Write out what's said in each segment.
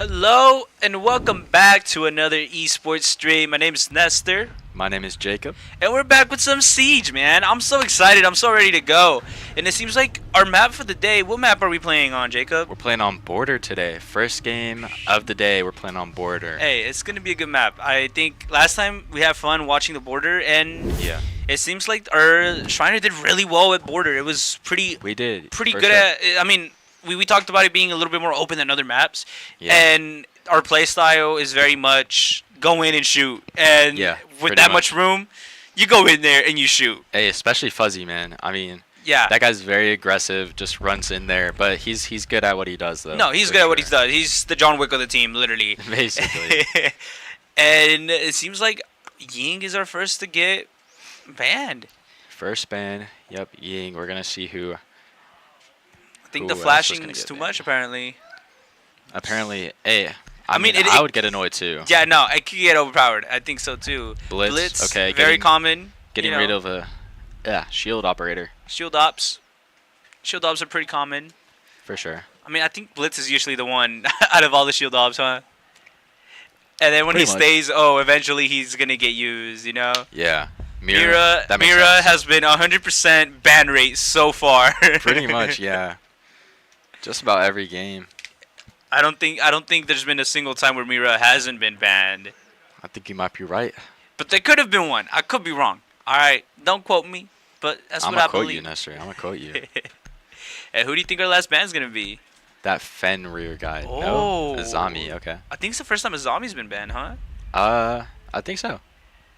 Hello and welcome back to another esports stream. My name is Nestor, My name is Jacob. and we're back with some Siege, man. I'm so excited. I'm so ready to go. And it seems like our map for the day. What map are we playing on, Jacob? We're playing on Border today. First game of the day, we're playing on Border. Hey, it's gonna be a good map. I think last time we had fun watching the Border, and Yeah, it seems like our Schreiner did really well at Border. It was pretty we did. pretty for good sure. at. I mean, we talked about it being a little bit more open than other maps, Yeah. and our play style is very much go in and shoot. And Yeah, with pretty that much. much room, you go in there and you shoot. Hey, especially Fuzzy, man. I mean, Yeah. that guy's very aggressive, just runs in there, but he's good at what he does, though. No, he's for good at what he sure. does. He's the John Wick of the team, literally. Basically. And it seems like Ying is our first to get banned. First ban. Yep, Ying. We're gonna see who. I think Who the else was flashing gonna is get too banned? much, apparently. Apparently, hey. I mean, I would get annoyed too. Yeah, no, it could get overpowered. I think so too. Blitz, okay, very getting- common. Getting you know, rid of a shield operator shield ops. Shield ops are pretty common. for sure. I mean, I think Blitz is usually the one out of all the shield ops, huh? And then when Pretty he much. stays, eventually he's gonna get used, you know? Yeah. Mira That makes Mira sense. has been 100% ban rate so far. Pretty much, yeah. Just about every game. I don't think there's been a single time where Mira hasn't been banned. I think you might be right. But there could have been one. I could be wrong. All right, don't quote me, but that's I'm what I gonna quote believe. you, Nestor. I'm gonna quote you. And who do you think our last ban's gonna be? That Fen rear guy. Oh. No, Azami. Okay. I think it's the first time a zombie's been banned, huh? I think so.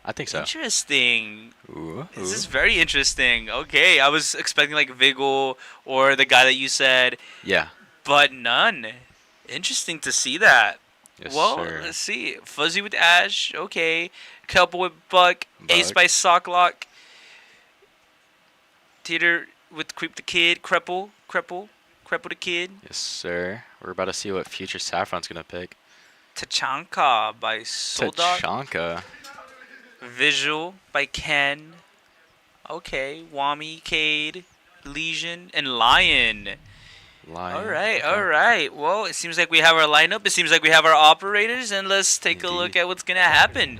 I think so. Interesting. Ooh, This is ooh. very interesting. Okay, I was expecting like Vigil or the guy that you said, Yeah. but none. Interesting to see that. Yes, Well, sir. let's see. Fuzzy with Ash, okay. Couple with Buck. Ace Buck. by Socklock. Theater with Creep the Kid. Crepple the Kid. Yes, sir. We're about to see what future Saffron's gonna pick. Tachanka by Soldok. Tachanka. Visual by Ken. Okay. Wami, Cade, Legion, and Lion. Lion. All right, okay. all right. Well, it seems like we have our lineup. It seems like we have our operators, and let's take a look Indeed. at what's gonna happen.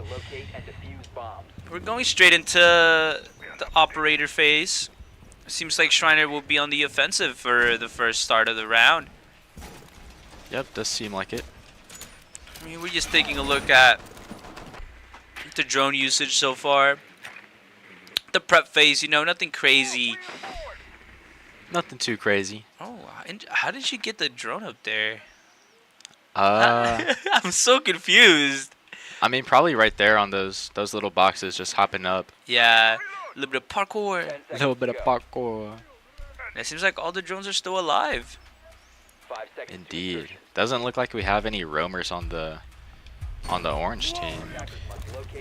We're going straight into the operator phase. Seems like Schreiner will be on the offensive for the first start of the round. Yep, does seem like it. I mean, we're just taking a look at the drone usage so far. The prep phase, nothing crazy. Nothing too crazy. Oh, and how did you get the drone up there? Uh, I'm so confused. I mean, probably right there on those little boxes, just hopping up. Yeah, a little bit of parkour. A little bit of parkour. It seems like all the drones are still alive. Indeed. Doesn't look like we have any roamers on the orange team.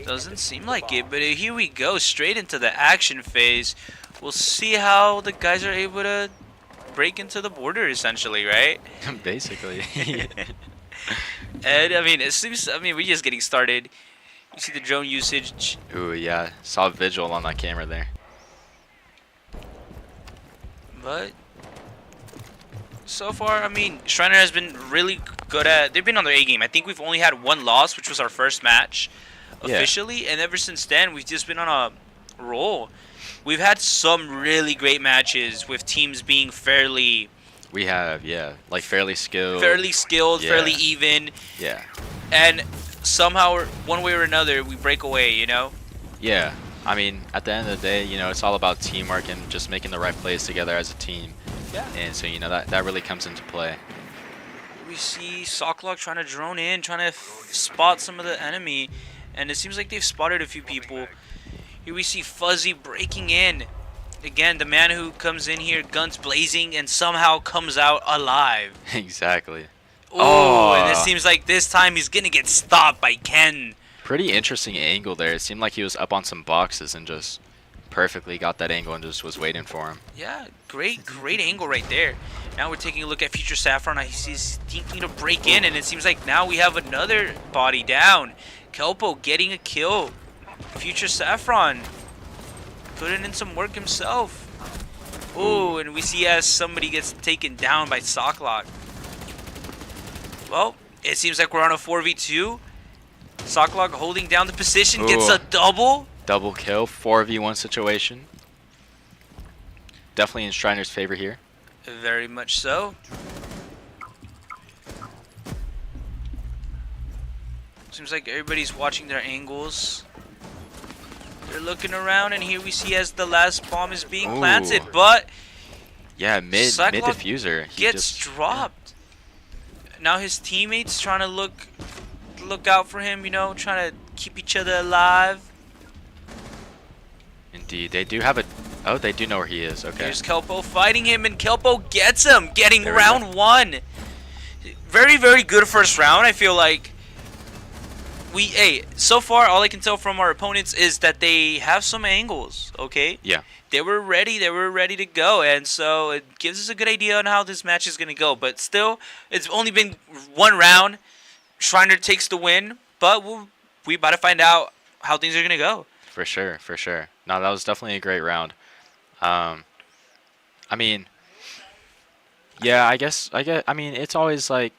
Doesn't seem like it, but here we go, straight into the action phase. We'll see how the guys are able to break into the border, essentially, right? Basically. And I mean, we're just getting started. You see the drone usage. Ooh, yeah. Saw Vigil on that camera there. But so far, I mean, Schreiner has been really good at. They've been on their A game. I think we've only had one loss, which was our first match Yeah. officially, and ever since then, we've just been on a roll. We've had some really great matches with teams being fairly We have, yeah, like fairly skilled. skilled, Yeah. fairly even, Yeah. and somehow, or one way or another, we break away. Yeah. I mean, at the end of the day, it's all about teamwork and just making the right plays together as a team. Yeah. And so, that really comes into play. We see Socklock trying to drone in, trying to spot some of the enemy, and it seems like they've spotted a few people. Here we see Fuzzy breaking in. Again, the man who comes in here, guns blazing, and somehow comes out alive. Exactly. Oh, and it Oh. seems like this time he's gonna get stopped by Ken. Pretty interesting angle there. It seemed like he was up on some boxes and just perfectly got that angle and just was waiting for him. Yeah, great angle right there. Now we're taking a look at Future Saffron. He's thinking to break in, and it seems like now we have another body down. Kelpo getting a kill. Future Saffron putting in some work himself. Oh, and we see as somebody gets taken down by Socklock. Well, It seems like we're on a 4v2. Socklock holding down the position, gets Ooh. a double. Double kill, 4v1 situation. Definitely in Schreiner's favor here. Very much so. Seems like everybody's watching their angles. They're looking around, and here we see as the last bomb is being planted, but yeah, mid Cyclops diffuser gets dropped. Now his teammates trying to look out for him, you know, trying to keep each other alive. Indeed, they do have a. Oh, they do know where he is. Okay. There's Kelpo fighting him, and Kelpo gets him, getting There we round one. Very, very good first round. I feel like so far all I can tell from our opponents is that they have some angles. Okay. Yeah. They were ready to go, and so it gives us a good idea on how this match is gonna go. But still, it's only been one round. Schreiner takes the win, but we about to find out how things are gonna go. For sure, for sure. No, that was definitely a great round. I mean, yeah, I mean, it's always like,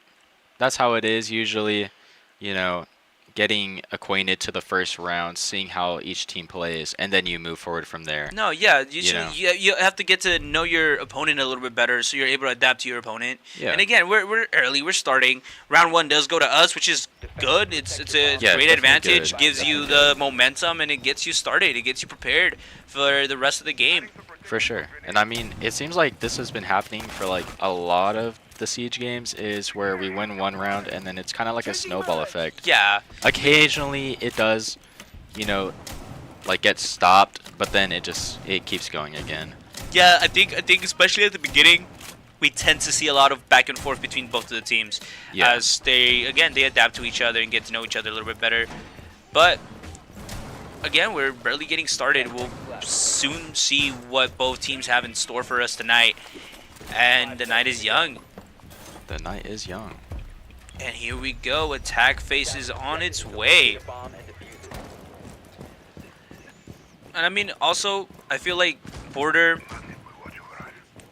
that's how it is usually, you know, getting acquainted to the first round, seeing how each team plays, and then you move forward from there. No, yeah, you have to get to know your opponent a little bit better, so you're able to adapt to your opponent. Yeah. And again, we're early, we're starting. Round one does go to us, which is good. It's a great advantage. Good. Gives you the momentum, and it gets you started. It gets you prepared for the rest of the game. For sure. And I mean, it seems like this has been happening for like a lot of the Siege games, is where we win one round and then it's kind of like a snowball effect. Yeah. Occasionally it does, you know, like get stopped, but then it keeps going again. Yeah, I think especially at the beginning, we tend to see a lot of back and forth between both of the teams, as they adapt to each other and get to know each other a little bit better. But again, we're barely getting started. We'll soon see what both teams have in store for us tonight, and the night is young. The night is young. And here we go. Attack phase is on its way. And I mean, also, I feel like Border,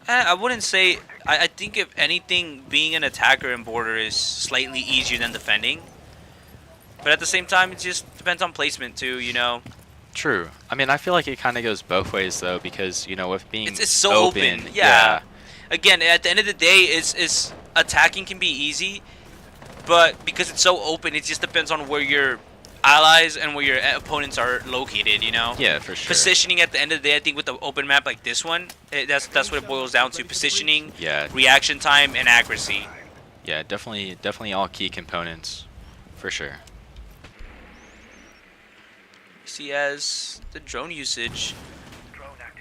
I wouldn't say, I think if anything, being an attacker in Border is slightly easier than defending. But at the same time, it just depends on placement too, you know. True. I mean, I feel like it kind of goes both ways though, because, you know, with being it's so open. Yeah. Again, at the end of the day, it's attacking can be easy, but because it's so open, it just depends on where your allies and where your opponents are located, you know. Yeah, for sure. Positioning at the end of the day, I think with the open map like this one, that's what it boils down to: positioning, reaction time, and accuracy. Yeah, definitely all key components, for sure. See as the drone usage.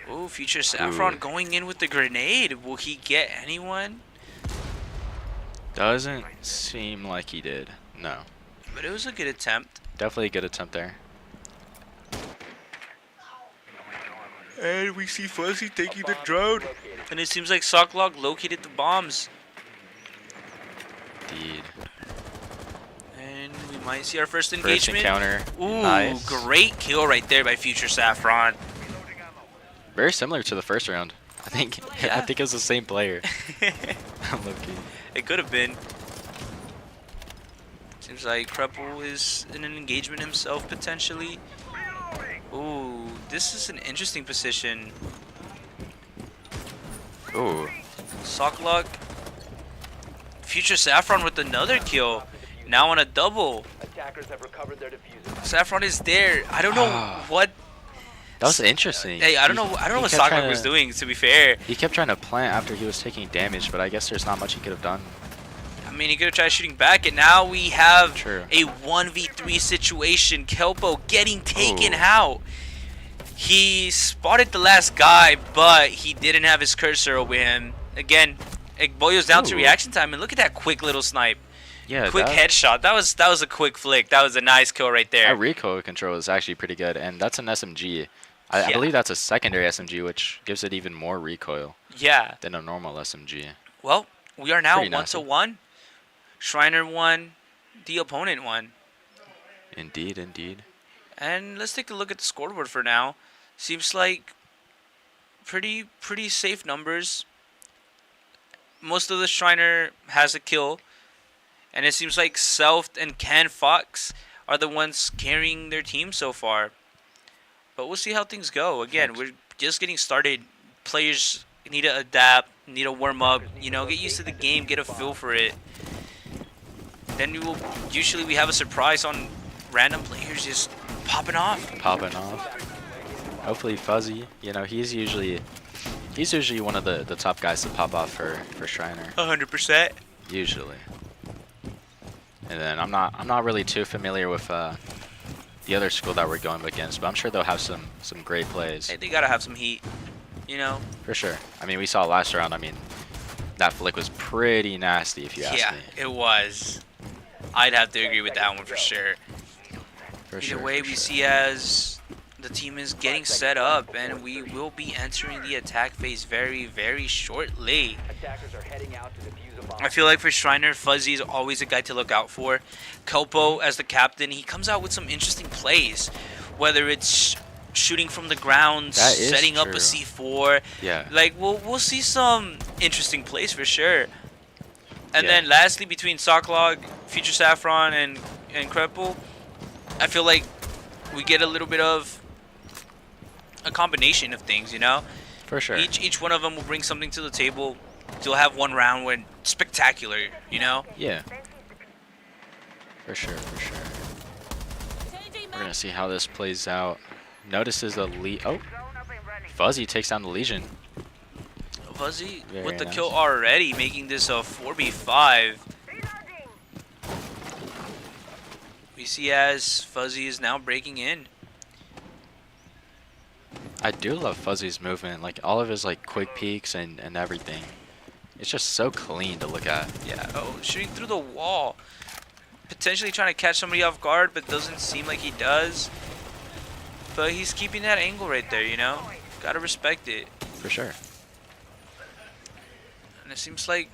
Oh, Future Saffron going in with the grenade. Will he get anyone? Doesn't seem like he did. No. But it was a good attempt. Definitely a good attempt there. And we see Fuzzy taking the drone. And it seems like Socklock located the bombs. Indeed. And we might see our first First engagement. encounter. Ooh, nice. Great kill right there by Future Saffron. Very similar to the first round. I think Yeah. I think it was the same player. Low-key. It could have been. Seems like Krepel is in an engagement himself potentially. Ooh, this is an interesting position. Ooh. Socklock. Future Saffron with another kill. Now on a double. Saffron is there. I don't know what. That was interesting. Hey, I don't know what Socklock was doing, to be fair. He kept trying to plant after he was taking damage, but I guess there's not much he could have done. I mean, he could have tried shooting back, and now we have True. a 1v3 situation. Kelpo getting taken out. He spotted the last guy, but he didn't have his cursor over him. Again, it boils down to reaction time, and look at that quick little snipe. Yeah, Quick headshot. That was a quick flick. That was a nice kill right there. That recoil control is actually pretty good, and that's an SMG. I believe that's a secondary SMG, which gives it even more recoil than a normal SMG. Well, we are now Pretty 1-1. Schreiner won. The opponent won. Indeed, indeed. And let's take a look at the scoreboard for now. Seems like pretty safe numbers. Most of the Schreiner has a kill. And it seems like Self and Ken Fox are the ones carrying their team so far. But we'll see how things go. Again, we're just getting started. Players need to adapt, need to warm up, you know, get used to the game, get a feel for it. Then usually we have a surprise on random players just popping off. Hopefully Fuzzy, you know, he's usually one of the top guys to pop off for Schreiner. 100%. Usually. And then I'm not really too familiar with the other school that we're going against, but I'm sure they'll have some great plays. Hey, they gotta have some heat, you know. For sure. I mean, we saw last round. I mean, that flick was pretty nasty, if you ask me. Yeah, it was. I'd have to agree with that one for sure. Either way, we see as the team is getting set up, and we will be entering the attack phase very, very shortly. I feel like for Schreiner, Fuzzy is always a guy to look out for. Kelpo, as the captain, he comes out with some interesting plays, whether it's shooting from the ground, setting up a C4. Yeah. Like, we'll see some interesting plays for sure. And then lastly, between Socklog, Future Saffron, and Kreppel, I feel like we get a little bit of a combination of things, you know? For sure. Each one of them will bring something to the table. You'll have one round when spectacular, you know? Yeah. For sure. We're going to see how this plays out. Notices the oh. Fuzzy takes down the Legion. Fuzzy Very with the nice. kill already, making this a 4v5. We see as Fuzzy is now breaking in. I do love Fuzzy's movement, like all of his like quick peeks and everything. It's just so clean to look at. Yeah, oh, shooting through the wall. Potentially trying to catch somebody off guard, but doesn't seem like he does. But he's keeping that angle right there, you know? Gotta respect it. For sure. And it seems like,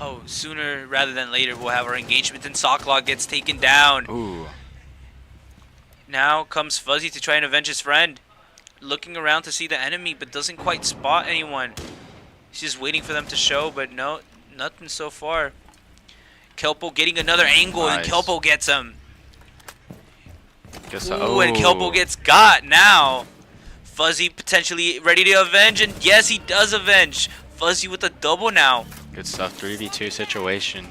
oh, sooner rather than later we'll have our engagement, and Socklog gets taken down. Ooh. Now comes Fuzzy to try and avenge his friend. Looking around to see the enemy, but doesn't quite spot anyone. He's just waiting for them to show, but no, nothing so far. Kelpo getting another angle, Nice. and Kelpo gets him. Ooh, And Kelpo gets got now. Fuzzy potentially ready to avenge, and yes, he does avenge. Fuzzy with a double now. Good stuff. 3v2 situation.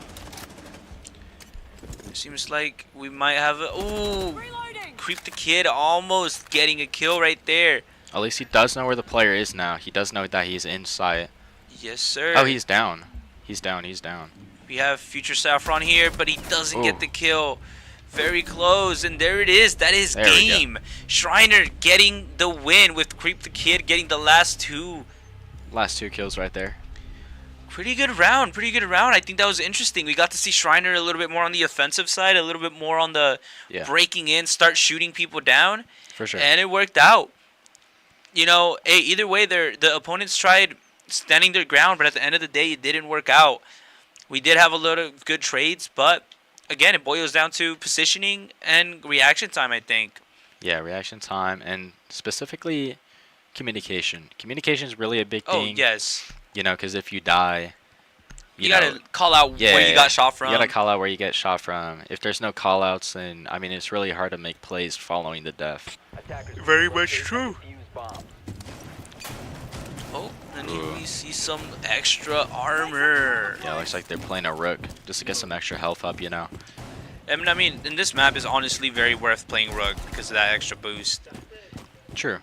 Seems like we might have a... Ooh! Creep the Kid almost getting a kill right there. At least he does know where the player is now. He does know that he's in sight. Yes, sir. Oh, he's down. He's down. We have Future Saffron here, but he doesn't get the kill. Very close, and there it is. That is game. Schreiner getting the win with Creep the Kid getting the last two. Last two kills right there. Pretty good round. I think that was interesting. We got to see Schreiner a little bit more on the offensive side, a little bit more on the breaking in, start shooting people down. For sure. And it worked out. You know, hey, either way, the opponents tried standing their ground, but at the end of the day, it didn't work out. We did have a lot of good trades, but again, it boils down to positioning and reaction time, I think. Yeah, reaction time, and specifically communication. Communication is really a big thing. Oh, yes. You know, because if you die, you gotta call out where you got shot from. You gotta call out where you get shot from. If there's no call outs, then, I mean, it's really hard to make plays following the death. Very much true. Oh, and we see some extra armor. Yeah, looks like they're playing a Rook just to get some extra health up, you know. I mean, and this map is honestly very worth playing Rook because of that extra boost. True.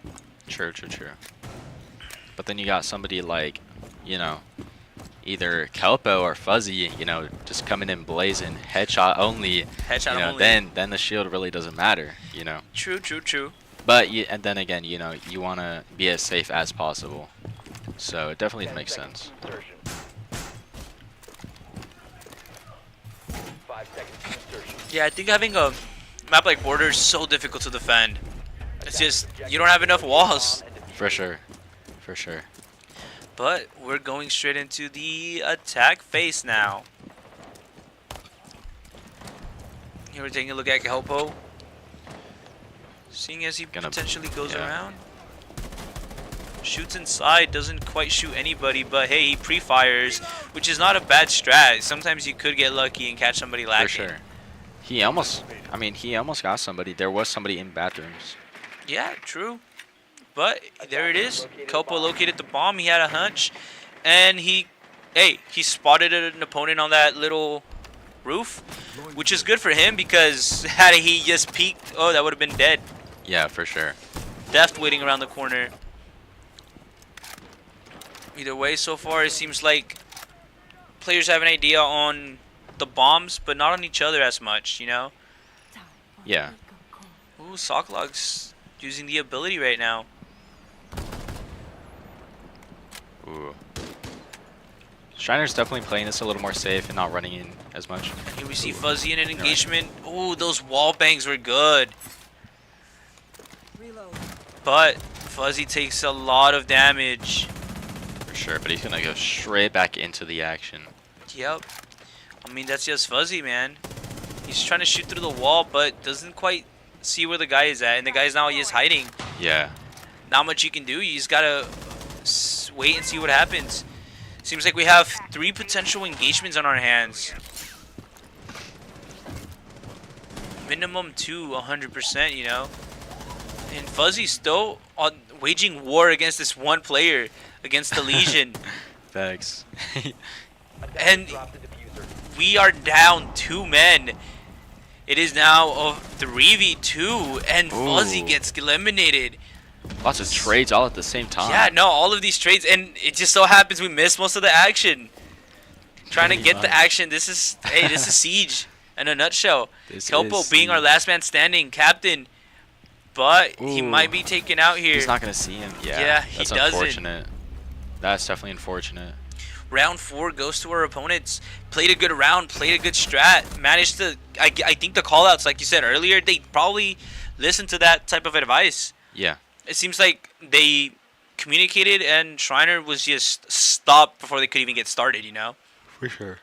But then you got somebody like, you know, either Kelpo or Fuzzy, you know, just coming in blazing, headshot only. Headshot only. Then the shield really doesn't matter, you know. True. But and then again, you know, you want to be as safe as possible. So it definitely makes sense. Yeah, I think having a map like Border is so difficult to defend. It's just, you don't have enough walls. For sure. But we're going straight into the attack phase now. Here we're taking a look at Kelpo. Seeing as he potentially goes around. Shoots inside, doesn't quite shoot anybody, but hey, he pre-fires, which is not a bad strat. Sometimes you could get lucky and catch somebody lacking. For sure. He almost got somebody. There was somebody in bathrooms. Yeah, true. But there it is. Kelpo located the bomb. He had a hunch, and he spotted an opponent on that little roof, which is good for him because had he just peeked, oh, that would have been dead. Yeah, for sure. Death waiting around the corner. Either way, so far it seems like players have an idea on the bombs, but not on each other as much, you know? Yeah. Ooh, Socklog's using the ability right now. Ooh. Schreiner's definitely playing this a little more safe and not running in as much. Here we see Fuzzy in an engagement. Ooh, those wall bangs were good. But Fuzzy takes a lot of damage. For sure, but he's gonna go straight back into the action. Yep. I mean, that's just Fuzzy, man. He's trying to shoot through the wall, but doesn't quite see where the guy is at. And the guy's now just hiding. Yeah. Not much you can do. You just gotta wait and see what happens. Seems like we have 3 potential engagements on our hands. Minimum 2, 100%, you know. And Fuzzy's still waging war against this one player, against the Legion. Thanks. And we are down 2 men. It is now a 3v2, and Fuzzy gets eliminated. Lots of trades all at the same time. Yeah, no, all of these trades, and it just so happens we missed most of the action. Trying to get the action. This is Siege in a nutshell. Kelpo being our last man standing, captain, but he might be taken out here. He's not gonna see him. Yeah, he that's doesn't. Unfortunate. That's definitely unfortunate. Round 4 goes to our opponents. Played a good round, played a good strat, managed to. I think the callouts, like you said earlier, they probably listened to that type of advice. Yeah. It seems like they communicated and Schreiner was just stopped before they could even get started, you know? For sure.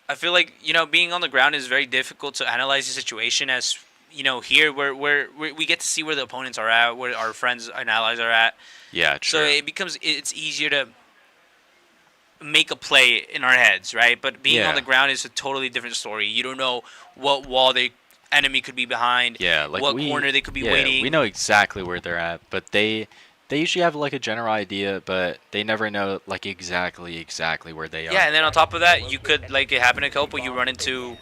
I feel like, you know, being on the ground is very difficult to analyze the situation as, you know, here we get to see where the opponents are at, where our friends and allies are at. Yeah, true. So it's easier to make a play in our heads, right? But being on the ground is a totally different story. You don't know what wall the enemy could be behind. Yeah, like what corner they could be waiting. We know exactly where they're at, but they usually have like a general idea, but they never know like exactly where they are. Yeah, and then on top of that, you could, like it happened to Kelpo, you run into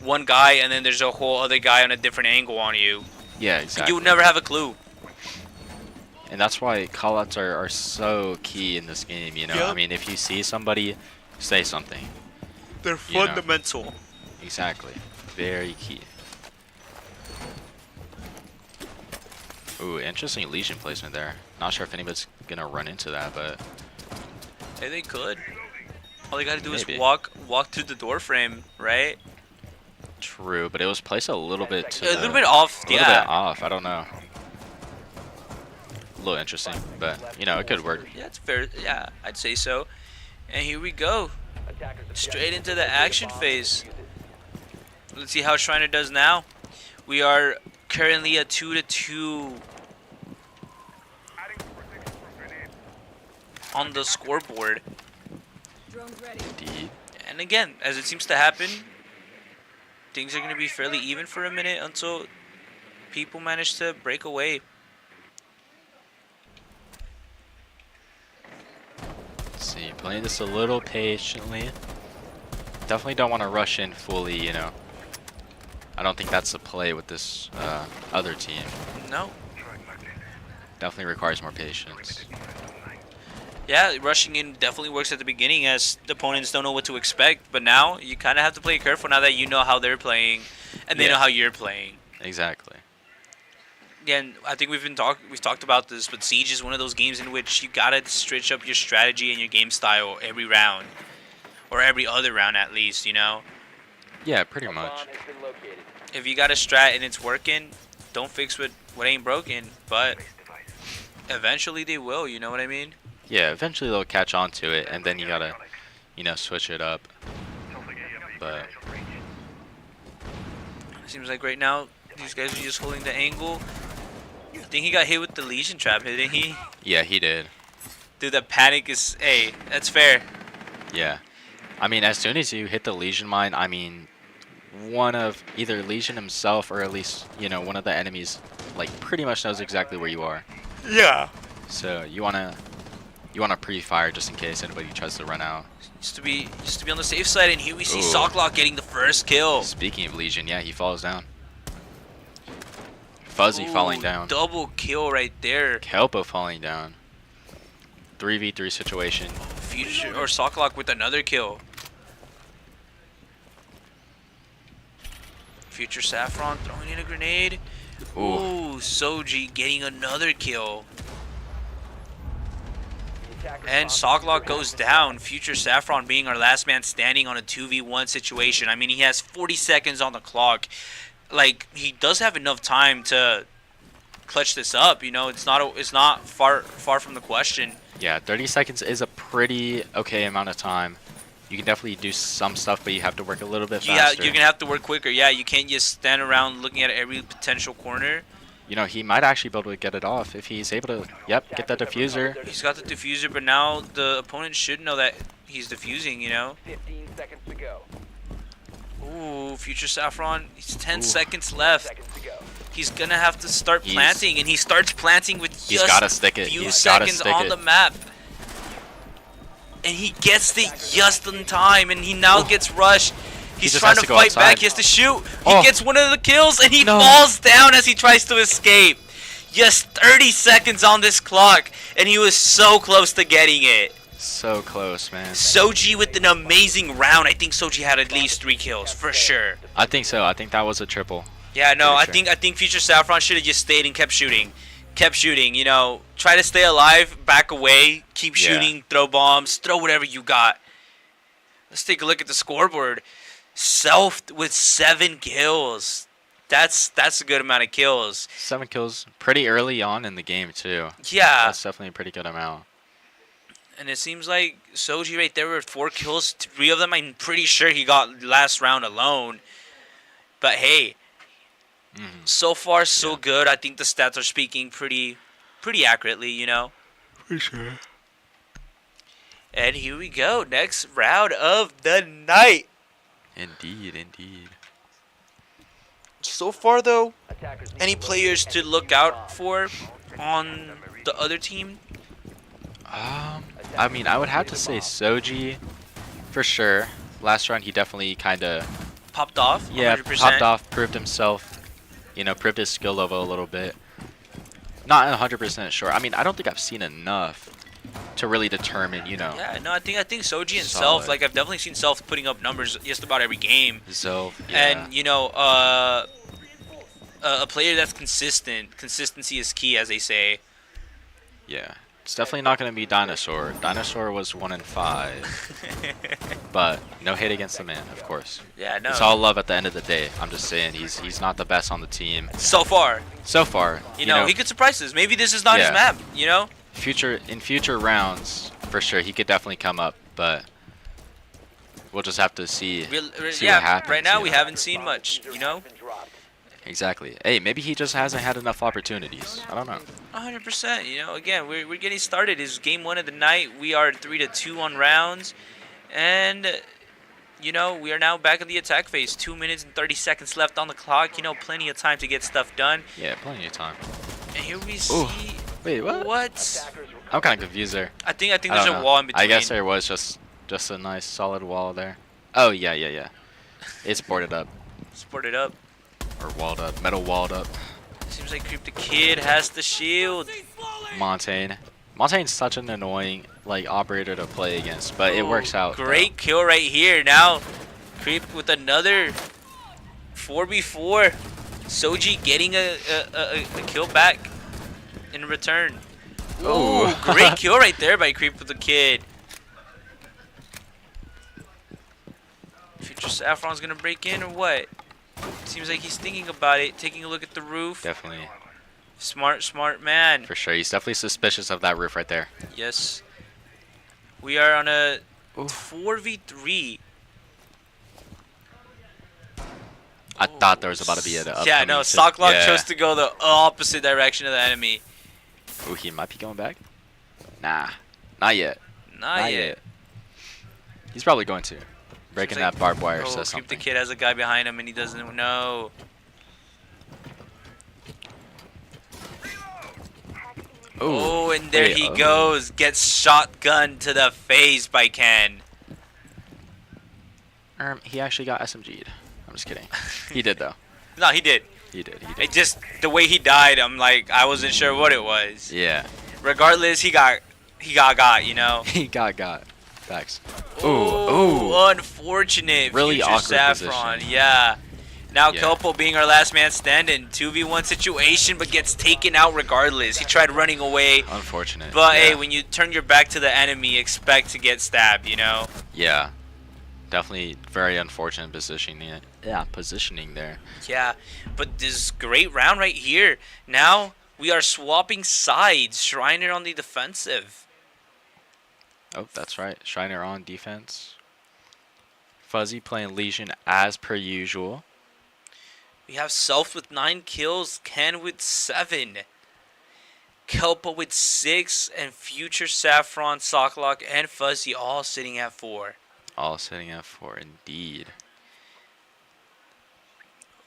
one guy and then there's a whole other guy on a different angle on you. Yeah, exactly. You would never have a clue. And that's why callouts are so key in this game, you know? Yep. I mean, if you see somebody, say something. They're fundamental. Exactly. Very key. Ooh, interesting Legion placement there. Not sure if anybody's gonna run into that, but Hey, they could. All they gotta do maybe. is walk through the door frame, right? True, but it was placed a little bit to A little bit off. a little bit off. I don't know. A little interesting, but you know, it could work. Yeah, it's fair. Yeah, I'd say so. And here we go. Straight into the action phase. Let's see how Schreiner does now. We are currently a 2-2 on the scoreboard. Indeed. And again, as it seems to happen, things are going to be fairly even for a minute until people manage to break away. Let's see, playing this a little patiently. Definitely don't want to rush in fully, you know. I don't think that's the play with this other team. No. Definitely requires more patience. Yeah, rushing in definitely works at the beginning as the opponents don't know what to expect. But now you kind of have to play careful now that you know how they're playing and they know how you're playing. Exactly. Yeah, and I think we've talked about this, but Siege is one of those games in which you gotta switch up your strategy and your game style every round, or every other round at least. You know. Yeah, pretty much. If you got a strat and it's working, don't fix what ain't broken. But eventually they will. You know what I mean? Yeah, eventually they'll catch on to it, and then you gotta, you know, switch it up. But it seems like right now these guys are just holding the angle. I think he got hit with the Legion trap, didn't he? Yeah, he did. Dude, that panic is... Hey, that's fair. Yeah. I mean, as soon as you hit the Legion mine, I mean, one of either Legion himself or at least, you know, one of the enemies, like, pretty much knows exactly where you are. Yeah. So you wanna pre-fire just in case anybody tries to run out. Used to be on the safe side, and here we see Ooh. Socklock getting the first kill. Speaking of Legion, yeah, he falls down. Fuzzy falling down. Double kill right there. Kelpo falling down. 3v3 situation. Future or Socklock with another kill. Future Saffron throwing in a grenade. Ooh, Soji getting another kill. And Socklock goes down. Future Saffron being our last man standing on a 2v1 situation. I mean, he has 40 seconds on the clock. Like, he does have enough time to clutch this up. You know, it's not far from the question. Yeah, 30 seconds is a pretty okay amount of time. You can definitely do some stuff, but you have to work a little bit faster. Yeah, you're gonna have to work quicker. Yeah, you can't just stand around looking at every potential corner. You know, he might actually be able to get it off if he's able to, yep, get that diffuser. He's got the diffuser, but now the opponent should know that he's diffusing, you know? 15 seconds to go. Ooh, Future Saffron, he's 10 seconds left. Seconds to go. He's gonna have to start planting, and he starts planting with He's just gotta stick it. few He's gotta seconds stick on it. the map. And he gets it just in time, and he now gets rushed. He's just trying has to to go fight outside. back. He has to shoot. He Oh. gets one of the kills, and he No. falls down as he tries to escape. Just 30 seconds on this clock, and he was so close to getting it. So close, man. Soji with an amazing round. I think Soji had at least 3 kills for sure. I think so. I think that was a triple. Yeah, no, Pretty I think Future Saffron should have just stayed and kept shooting. Kept shooting, you know, try to stay alive, back away, keep Yeah. shooting, throw bombs, throw whatever you got. Let's take a look at the scoreboard. Self with 7 kills. That's a good amount of kills. 7 kills pretty early on in the game, too. Yeah, That's definitely a pretty good amount. and it seems like Soji right there with 4 kills. 3 of them I'm pretty sure he got last round alone. But hey, so far so good. I think the stats are speaking pretty accurately, you know. For sure. And here we go, next round of the night. Indeed, indeed. So far though, Attackers need any to players to look out for on the other team? I mean, I would have to say Soji, for sure. Last round, he definitely kind of, Popped off. yeah, 100%. popped off, proved himself, you know, proved his skill level a little bit. Not 100% sure. I mean, I don't think I've seen enough to really determine, you know. Yeah, no, I think Soji and Solid. Self, like I've definitely seen Self putting up numbers just about every game. Zelf, yeah. And you know, a player that's consistent. Consistency is key, as they say. Yeah. It's definitely not going to be Dinosaur. Dinosaur was 1 in 5. But no hate against the man, of course. Yeah, no. It's all love at the end of the day. I'm just saying he's not the best on the team So far, so far. you know, he could surprise us. Maybe this is not his Yeah. map. You know. in future rounds, for sure, he could definitely come up, but we'll just have to see. See what Yeah, happens, right now you we know? haven't seen much. You know. been dropped. Exactly. Hey, maybe he just hasn't had enough opportunities. I don't know. 100%. You know, again, we're getting started. It's game 1 of the night. We are 3-2 on rounds, and you know we are now back in the attack phase. 2 minutes and 30 seconds left on the clock. You know, plenty of time to get stuff done. Yeah, plenty of time. And here we see Ooh. Wait, what? what? Attackers I'm kind of confused there. I think I there's don't a know. wall in between. I guess there was just a nice solid wall there. Oh yeah. It's boarded up Sport it up. or walled up, metal walled up. Seems like Creep the Kid has the shield. Montaigne's such an annoying like operator to play against, but it works out. Great kill right here. Now, Creep with another 4v4. Soji getting a kill back in return. Ooh. Ooh, great kill right there by Creep with the Kid. Future Saffron's gonna break in or what? Seems like he's thinking about it, taking a look at the roof. Definitely, Smart man. for sure. He's definitely suspicious of that roof right there. Yes. We are on a Ooh. 4v3. I thought there was about to be an upcoming. Yeah, no, Socklock yeah. chose to go the opposite direction of the enemy. Ooh, he might be going back. Nah, not yet. Not yet. He's probably going to. Breaking Seems like- that barbed wire Oh, says Creep something. the Kid has a guy behind him and he doesn't know. Ooh. Oh, and there Wait, he oh. goes. Gets shotgun to the face by Ken. He actually got SMG'd. I'm just kidding. He did though. No, he did. He did. It just, the way he died, I'm like, I wasn't sure what it was. Yeah. Regardless, he got, you know. He got. Facts. Ooh. Ooh, unfortunate. Really Future awkward Saffron. position. Yeah. Now Yeah. Kelpo being our last man standing, 2v1 situation, but gets taken out regardless. He tried running away, Unfortunate. but yeah. hey, when you turn your back to the enemy, expect to get stabbed, you know? Yeah. Definitely very unfortunate positioning. Yeah, positioning there. Yeah, but this great round right here. Now we are swapping sides. Schreiner on the defensive. Oh, that's right. Schreiner on defense. Fuzzy playing Legion as per usual. We have Self with 9 kills, Ken with 7. Kelpa with 6, and Future Saffron, Socklock, and Fuzzy all sitting at 4. All sitting at 4 indeed.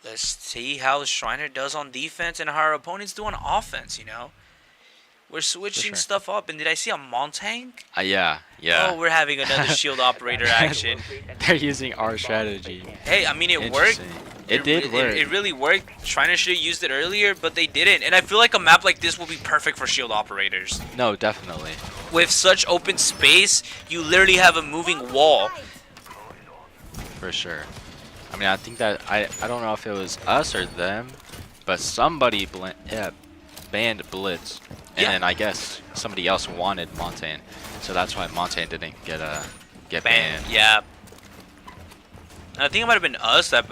Let's see how Schreiner does on defense and how our opponents do on offense, you know? We're switching sure. stuff up. And did I see a Montang? Yeah. Oh, we're having another shield operator action. They're using our strategy. Hey, I mean, it worked. Interesting. It did work. It really worked. Schreiner should have used it earlier, but they didn't. And I feel like a map like this will be perfect for shield operators. No, definitely. With such open space, you literally have a moving wall. For sure. I mean, I think that I don't know if it was us or them, but somebody banned Blitz, and Yeah. then I guess somebody else wanted Montaigne, so that's why Montaigne didn't get banned. Yeah. And I think it might have been us that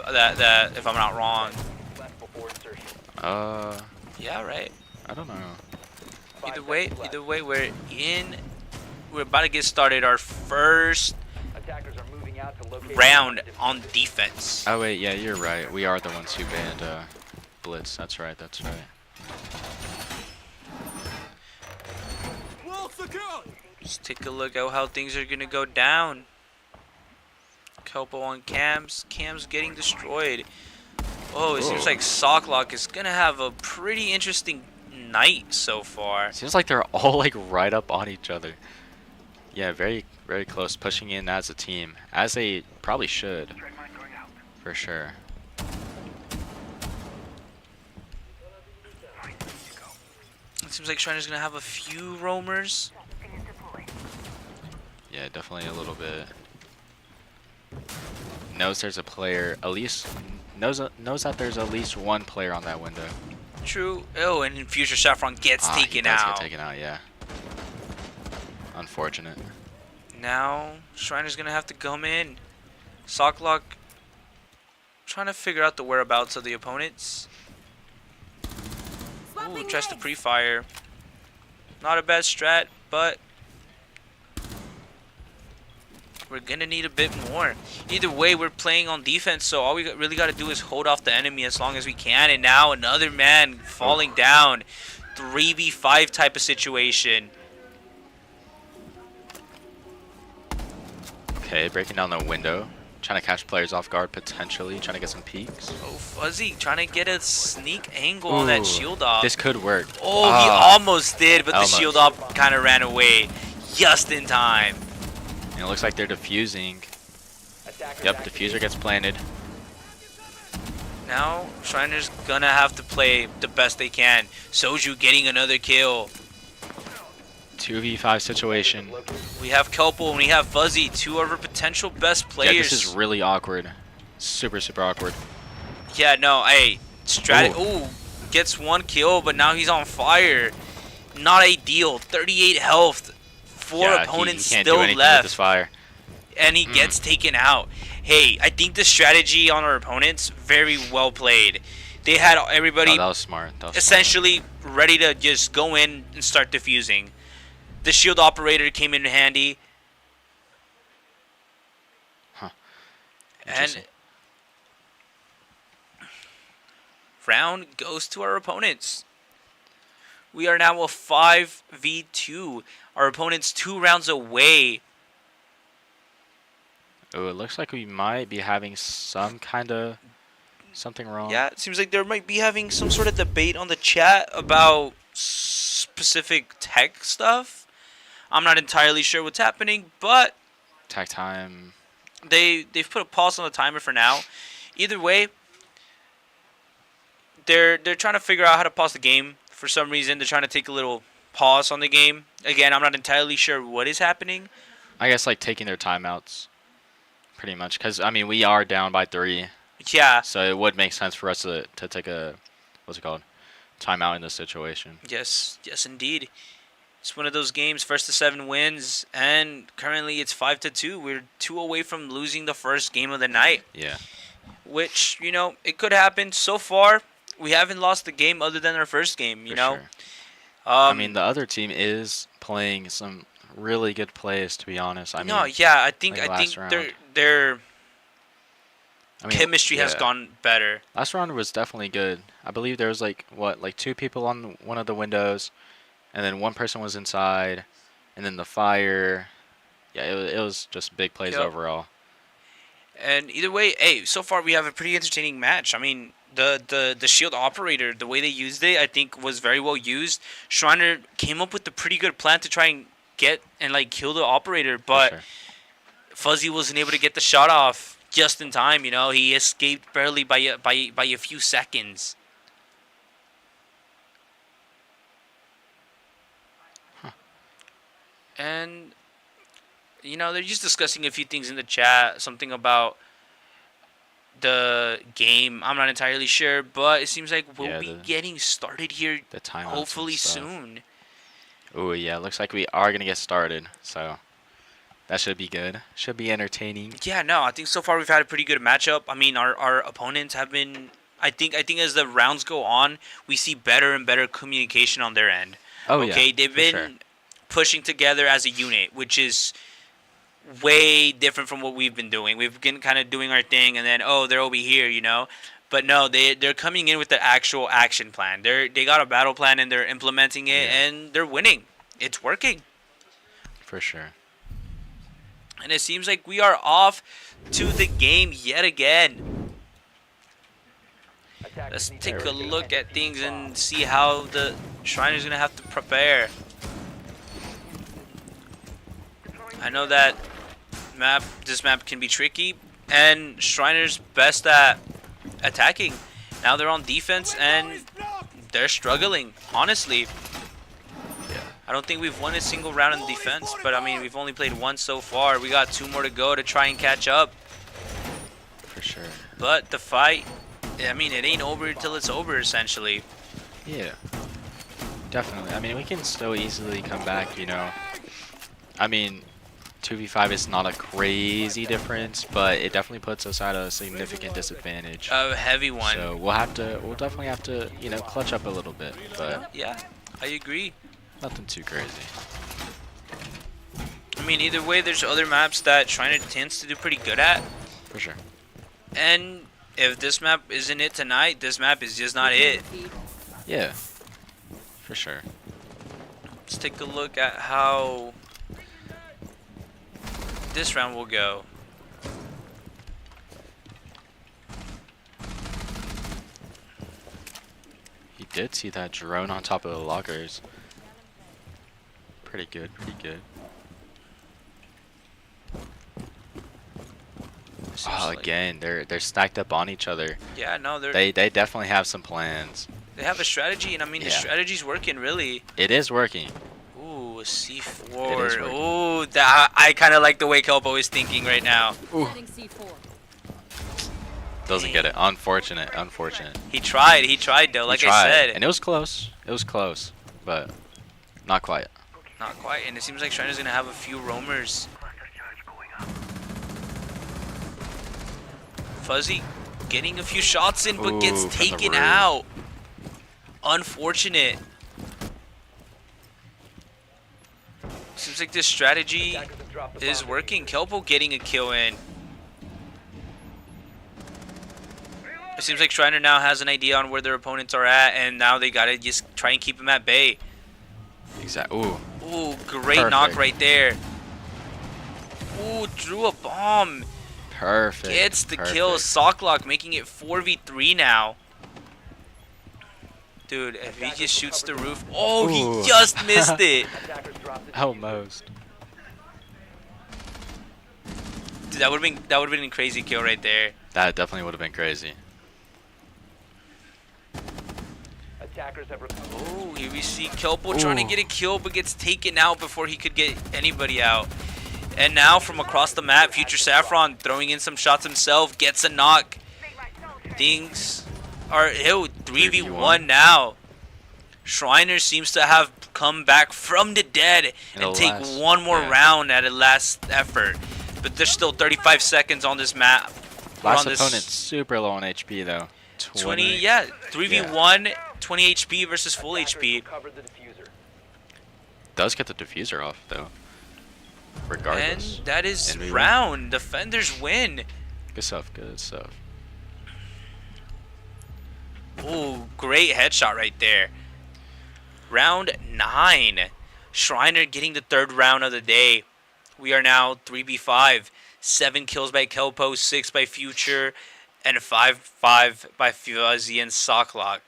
if I'm not wrong. Yeah, right. I don't know. Either way, we're about to get started our first Attackers are moving out to locate round on defense. Oh wait, yeah, you're right. We are the ones who banned Blitz. That's right. That's right. Just take a look at how things are gonna go down. Kelpo on Cams. Cam's getting destroyed. Oh, it seems Whoa. like Socklock is gonna have a pretty interesting night so far. Seems like they're all like right up on each other. Yeah, very close, pushing in as a team, as they probably should, for sure. It seems like Schreiner's gonna have a few roamers. Yeah, definitely a little bit. Knows there's a player, at least knows that there's at least one player on that window. True. Oh, and Future Saffron gets He taken does out. Get taken out, yeah. Unfortunate. Now Schreiner's gonna have to come in. Socklock trying to figure out the whereabouts of the opponents. Ooh, tries to pre-fire. Not a bad strat, but we're gonna need a bit more. Either way, we're playing on defense, so all we really got to do is hold off the enemy as long as we can. And now another man falling down. 3v5 type of situation. Okay, breaking down the window, trying to catch players off guard potentially, trying to get some peeks. Oh, Fuzzy trying to get a sneak angle on that Ooh, shield op. This could work. Oh, he almost did, but Almost. the shield op kind of ran away just in time. And it looks like they're defusing. Attackers Yep, activated. diffuser gets planted. Now, Schreiner's gonna have to play the best they can. Soju getting another kill. 2v5 situation. We have Kelpo and we have Fuzzy, two of our potential best Yeah, players. this is really awkward. Super awkward. Yeah, no, hey, ooh, gets one kill, but now he's on fire. Not ideal. 38 health. Four Yeah, opponents he can't still do anything left. with this fire. And he gets taken out. Hey, I think the strategy on our opponents, very well played. They had everybody Oh, that was smart. That was essentially ready to just go in and start defusing. The shield operator came in handy. Huh. And Interesting. round goes to our opponents. We are now a 5v2. Our opponent's 2 rounds away. Oh, it looks like we might be having some kind of something wrong. Yeah, it seems like there might be having some sort of debate on the chat about specific tech stuff. I'm not entirely sure what's happening, but Tag time. they've put a pause on the timer for now. Either way, they're trying to figure out how to pause the game. For some reason, they're trying to take a little pause on the game. Again, I'm not entirely sure what is happening. I guess like taking their timeouts, pretty much. Because I mean, we are down by 3, Yeah. so it would make sense for us to take a what's it called, timeout in this situation. Yes, indeed. It's one of those games, first to 7 wins, and currently it's 5-2. We're 2 away from losing the first game of the night, Yeah. which, you know, it could happen. So far, we haven't lost the game other than our first game, you For know. sure. I mean, the other team is playing some really good plays, to be honest. I mean, I think like last their I mean, chemistry has yeah. gone better. Last round was definitely good. I believe there was like 2 people on one of the windows, and then 1 person was inside, and then the fire. Yeah, it was just big plays Yep. overall. And either way, hey, so far we have a pretty entertaining match. I mean, the shield operator, the way they used it, I think was very well used. Schreiner came up with a pretty good plan to try and get and like kill the operator, but For sure. Fuzzy wasn't able to get the shot off just in time. You know, he escaped barely by a few seconds. And you know, they're just discussing a few things in the chat, something about the game. I'm not entirely sure, but it seems like we'll be getting started here The timeouts and hopefully stuff. soon. Oh yeah, looks like we are gonna get started. So that should be good. Should be entertaining. Yeah, no, I think so far we've had a pretty good matchup. I mean, our opponents have been. I think as the rounds go on, we see better and better communication on their end. Oh Okay, yeah. they've for been sure. pushing together as a unit, which is way different from what we've been doing. We've been kind of doing our thing, and then they're over here, you know. But no, they're coming in with the actual action plan. They got a battle plan and they're implementing it, Yeah. and they're winning. It's working, For sure. and it seems like we are off to the game yet again. Let's take a look at things and see how the Schreiner's gonna have to prepare. I know that this map can be tricky, and Schreiner's best at attacking. Now they're on defense and they're struggling, honestly. Yeah. I don't think we've won a single round in defense, but I mean, we've only played 1 so far. We got 2 more to go to try and catch up. For sure. But the fight, I mean, it ain't over until it's over, essentially. Yeah. Definitely. I mean, we can still easily come back, you know. I mean, 2v5 is not a crazy difference, but it definitely puts us at a significant disadvantage. A heavy one. So we'll definitely have to, you know, clutch up a little bit, but Yeah, I agree. nothing too crazy. I mean, either way, there's other maps that Schreiner tends to do pretty good at. For sure. And if this map isn't it tonight, this map is just not it. Yeah. For sure. Let's take a look at how this round will go. He did see that drone on top of the lockers. Pretty good, pretty good. Seems Oh, like- again, they're stacked up on each other. Yeah, no, They definitely have some plans. they have a strategy, and I mean, the Yeah. strategy's working, really. It is working. Ooh, It C4. is working. Ooh, I kind of like the way Kelpo is thinking right now. Setting C4. Doesn't get it. Unfortunate, unfortunate. He tried though, like He I tried, said. and it was close. It was close, but not quite. Not quite, and it seems like Schreiner's gonna have a few roamers. Fuzzy getting a few shots in, but Ooh, gets from the taken roof. out. Unfortunate. Seems like this strategy Attackers have dropped the is bomb. working. Kelpo getting a kill in. It seems like Schreiner now has an idea on where their opponents are at, and now they gotta just try and keep them at bay. Exactly. Ooh. Ooh, great knock Perfect. right there. Ooh, drew a bomb. Perfect. Gets the Perfect. kill. Socklock making it 4v3 now. Dude, if he just shoots the roof. Oh, Ooh. he just missed it. Attackers dropped the diffuser. Almost. Dude, that would have been a crazy kill right there. That definitely would have been crazy. Attackers have recovered. Oh, here we see Kelpo trying to Ooh. get a kill, but gets taken out before he could get anybody out. And now from across the map, Future Saffron throwing in some shots himself, gets a knock. Things are 3v1 now. Schreiner seems to have come back from the dead In and the take last- one more yeah. round at a last effort. But there's still 35 seconds on this map. Or Last on this opponent's super low on HP though. 20, yeah, 3v1, 20 HP versus full Attackers HP. recovered the diffuser. Does get the diffuser off though. Regardless. And that is And we win. round. Defenders win. Good stuff. Good stuff. Ooh, great headshot right there. Round 9. Schreiner getting the third round of the day. We are now 3v5. 7 kills by Kelpo, 6 by Future, and 5 by Fuzzy and Socklock.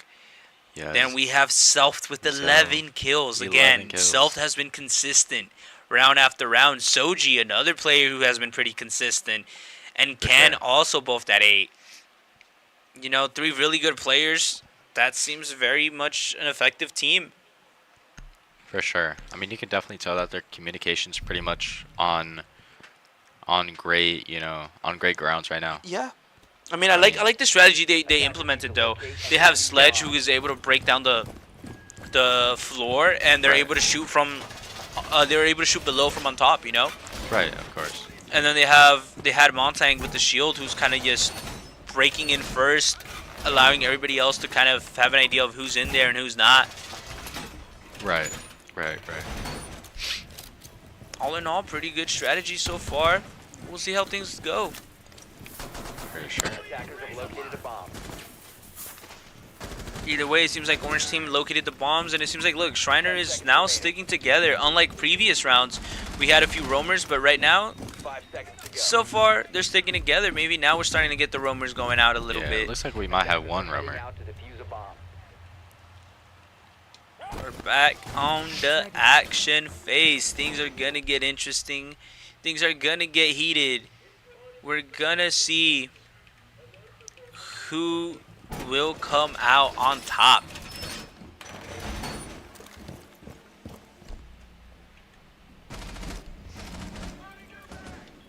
Yeah. Then we have Self with 11 kills. 11 Again, kills. Self has been consistent round after round. Soji, another player who has been pretty consistent. And For Ken sure. also both at 8. You know, 3 really good players. That seems very much an effective team. For sure. I mean, you can definitely tell that their communication's pretty much on great, on great grounds right now. Yeah. I mean, I like the strategy they implemented though. They have Sledge who is able to break down the floor, and they're Right. able to shoot from they're able to shoot below from on top, you know. Right, of course. And then they had Montang with the shield, who's kind of just breaking in first, allowing everybody else to kind of have an idea of who's in there and who's not. Right. All in all, pretty good strategy so far. We'll see how things go. For sure. Attackers have located a bomb. Either way, it seems like Orange Team located the bombs, and it seems like, look, Schreiner is now sticking together. Unlike previous rounds, we had a few roamers, but right now, 5 seconds to go. so far, they're sticking together. Maybe now we're starting to get the roamers going out a little Yeah, bit. it looks like we might have one Heading roamer. out to defuse a bomb. We're back on the action phase. Things are gonna get interesting. Things are gonna get heated. We're gonna see who will come out on top.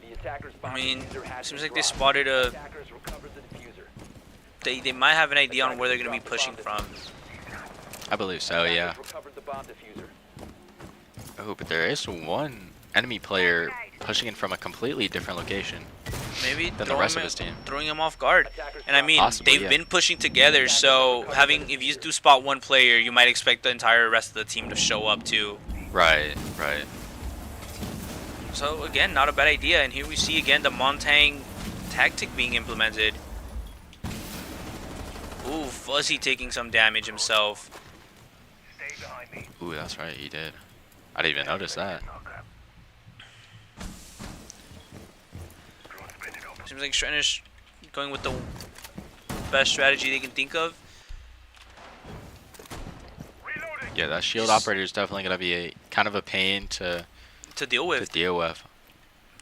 The attackers I bomb mean, diffuser has seems been like they dropped. spotted a. Attackers recovered the diffuser. They might have an idea on where they're gonna be pushing from. I believe so, yeah. Attackers recovered the bomb diffuser. Oh, but there is one enemy player pushing in from a completely different location Maybe than the rest of his team. throwing him off guard. Attackers And I mean, Possibly, they've yeah. been pushing together, so if you do spot one player, you might expect the entire rest of the team to show up too. Right. So again, not a bad idea. And here we see again the Montang tactic being implemented. Ooh, Fuzzy taking some damage himself. Ooh, that's right, he did. I didn't even notice that. Seems like Schreiner's going with the best strategy they can think of. Yeah, that shield operator is definitely gonna be a kind of a pain to To deal with. deal with.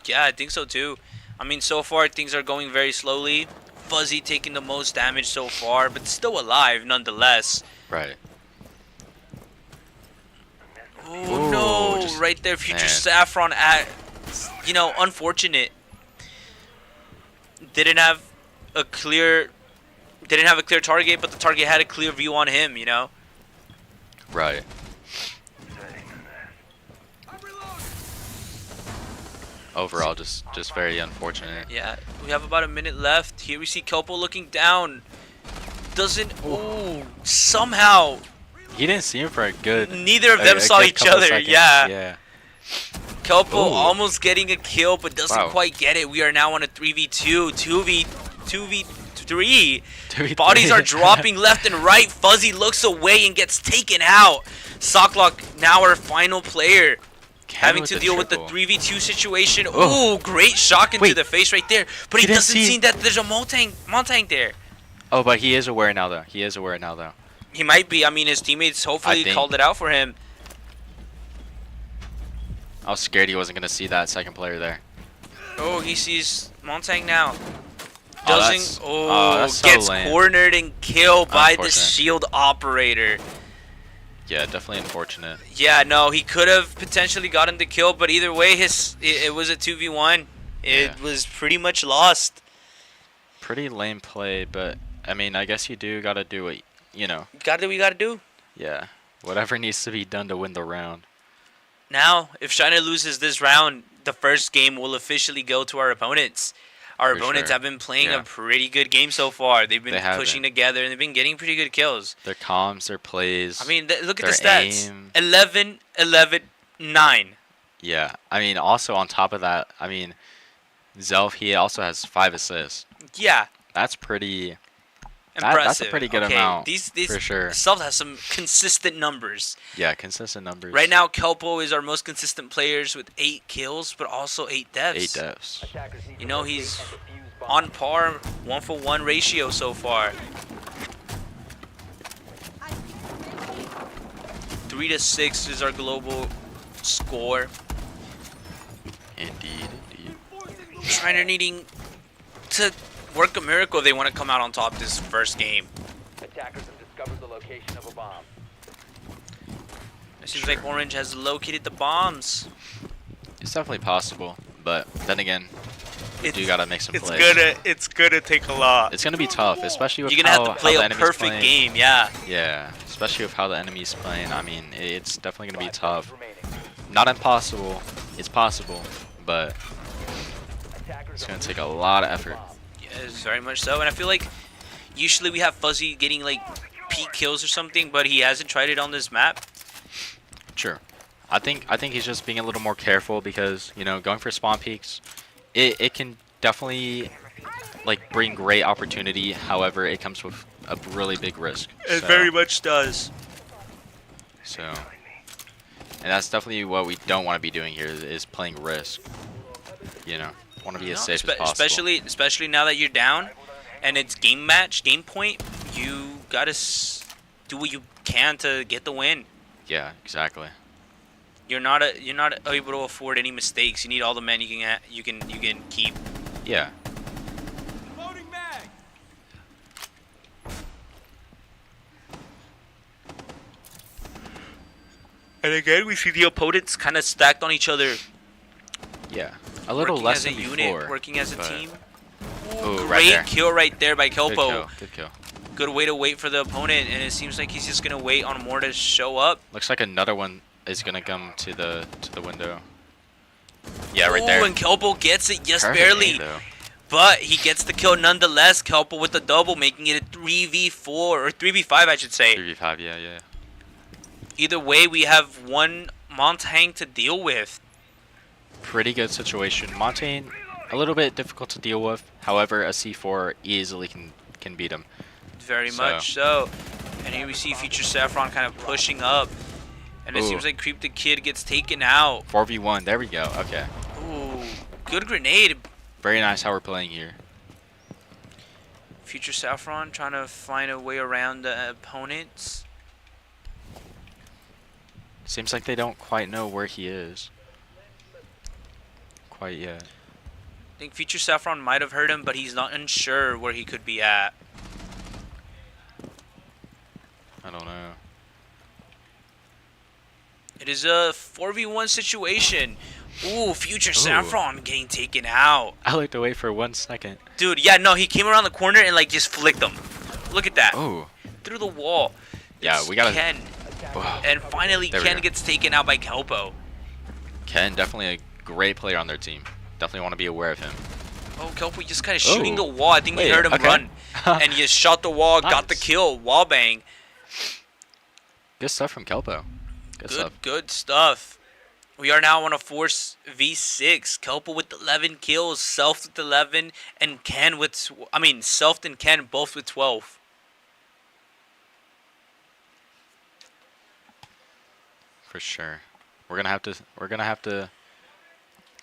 Yeah, I think so too. I mean, so far things are going very slowly. Fuzzy taking the most damage so far, but still alive nonetheless. Right. Oh Ooh, no! just- Right there, Future man. Saffron at, unfortunate. Didn't have a clear target, but the target had a clear view on him. Right. Overall, just very unfortunate. Yeah, we have about a minute left. Here we see Kelpo looking down. Somehow He didn't see him for a good. neither of them saw good each couple other. seconds. Yeah. Yeah. Kelpo Ooh. almost getting a kill, but doesn't Wow. quite get it. We are now on a 3v2, 2v3. 2v3. Bodies are dropping left and right. Fuzzy looks away and gets taken out. Socklock, now our final player. Having to deal with the 3v2 situation. Oh. Ooh, great shock into Wait. the face right there. But he He didn't doesn't see- see that there's a Montang there. Oh, but he is aware now, though. He is aware now, though. He might be. I mean, his teammates hopefully think- called it out for him. I was scared he wasn't going to see that second player there. Oh, he sees Montang now. Oh, Doesn't. that's so Gets lame. cornered and killed by the Unfortunate. shield operator. Yeah, definitely unfortunate. Yeah, no, he could have potentially gotten the kill, but either way, it was a 2v1. It Yeah. was pretty much lost. Pretty lame play, but, I mean, I guess you do got to do it, you know. Gotta do what you gotta do. Yeah. Whatever needs to be done to win the round. Now, if Schreiner loses this round, the first game will officially go to our opponents. Our For opponents sure. have been playing Yeah. a pretty good game so far. They've been They have pushing been. together, and they've been getting pretty good kills. Their comms, their plays. I mean, look at their the stats. aim. 11, 11, 9. Yeah. I mean, also on top of that, I mean, Zelf, he also has 5 assists. Yeah, That's pretty... impressive. That's a pretty good okay, amount, These for sure. Self has some consistent numbers. Yeah, consistent numbers. Right now, Kelpo is our most consistent players with 8 kills, but also 8 deaths. 8 deaths. Attackers need You to know, locate he's and defuse bombs. on par, 1-for-1 ratio so far. 3-6 is our global score. Indeed, indeed. Schreiner needing to work a miracle if they want to come out on top this first game. Attackers have discovered the location of a bomb. It seems like Orange has located the bombs. It's definitely possible, but then again, you do gotta make some It's plays. gonna take a lot. It's gonna be tough, especially with You're gonna how, have to play how the a enemy's perfect playing. game, yeah. Yeah, especially with how the enemy's playing. I mean, it's definitely gonna be 5 tough. seconds remaining. Not impossible. It's possible, but Attackers it's are gonna take a losing lot of the effort. bomb. Yes, very much so. And I feel like usually we have Fuzzy getting like peak kills or something, but he hasn't tried it on this map. Sure. I think he's just being a little more careful because, you know, going for spawn peaks, it can definitely like bring great opportunity. However, it comes with a really big risk. So- much does. So, and that's definitely what we don't want to be doing here is playing risk. You know, want to be as safe as possible. Especially now that you're down, and it's game point. You gotta do what you can to get the win. Yeah, exactly. You're not able to afford any mistakes. You need all the men you can keep. Yeah. And again, we see the opponents kind of stacked on each other, Yeah. A little working less as a than unit, before. working as a but- team. Ooh, right Great there. kill right there by Good Kelpo. kill. Good kill. Good way to wait for the opponent, and it seems like he's just gonna wait on more to show up. Looks like another one is gonna come to the window. Yeah, right Ooh, there. and Kelpo gets it, just Perfect barely. aim, though. But he gets the kill nonetheless. Kelpo with the double, making it a 3v4 or 3v5, I should say. 3v5. Yeah, yeah. Either way, we have one Montang to deal with. Pretty good situation. Montaigne, a little bit difficult to deal with. However, a C4 easily can beat him. Very So- much so. And here we see Future Saffron kind of pushing up. And it Ooh. seems like Creep the Kid gets taken out. 4v1. There we go. Okay. Ooh, good grenade. Very nice how we're playing here. Future Saffron trying to find a way around the opponents. Seems like they don't quite know where he is. Quite yet. I think Future Saffron might have heard him, but he's not unsure where he could be at. I don't know. It is a 4v1 situation. Ooh, Future Ooh. Saffron getting taken out. I looked away for 1 second. Dude, yeah, no, he came around the corner and like just flicked him. Look at that. Oh. Through the wall. Yeah, It's we gotta- Ken. Wow. And finally, There we Ken go. gets taken out by Kelpo. Ken, definitely a great player on their team. Definitely want to be aware of him. Oh, Kelpo just kind of shooting Oh. the wall. I think he Wait, heard him okay. run. And he just shot the wall, got the Nice. kill, wall bang. Good stuff from Kelpo. Good stuff. Good stuff. We are now on a 4v6. Kelpo with 11 kills, Self with 11, and Ken with... Self and Ken both with 12. For sure. We're gonna have to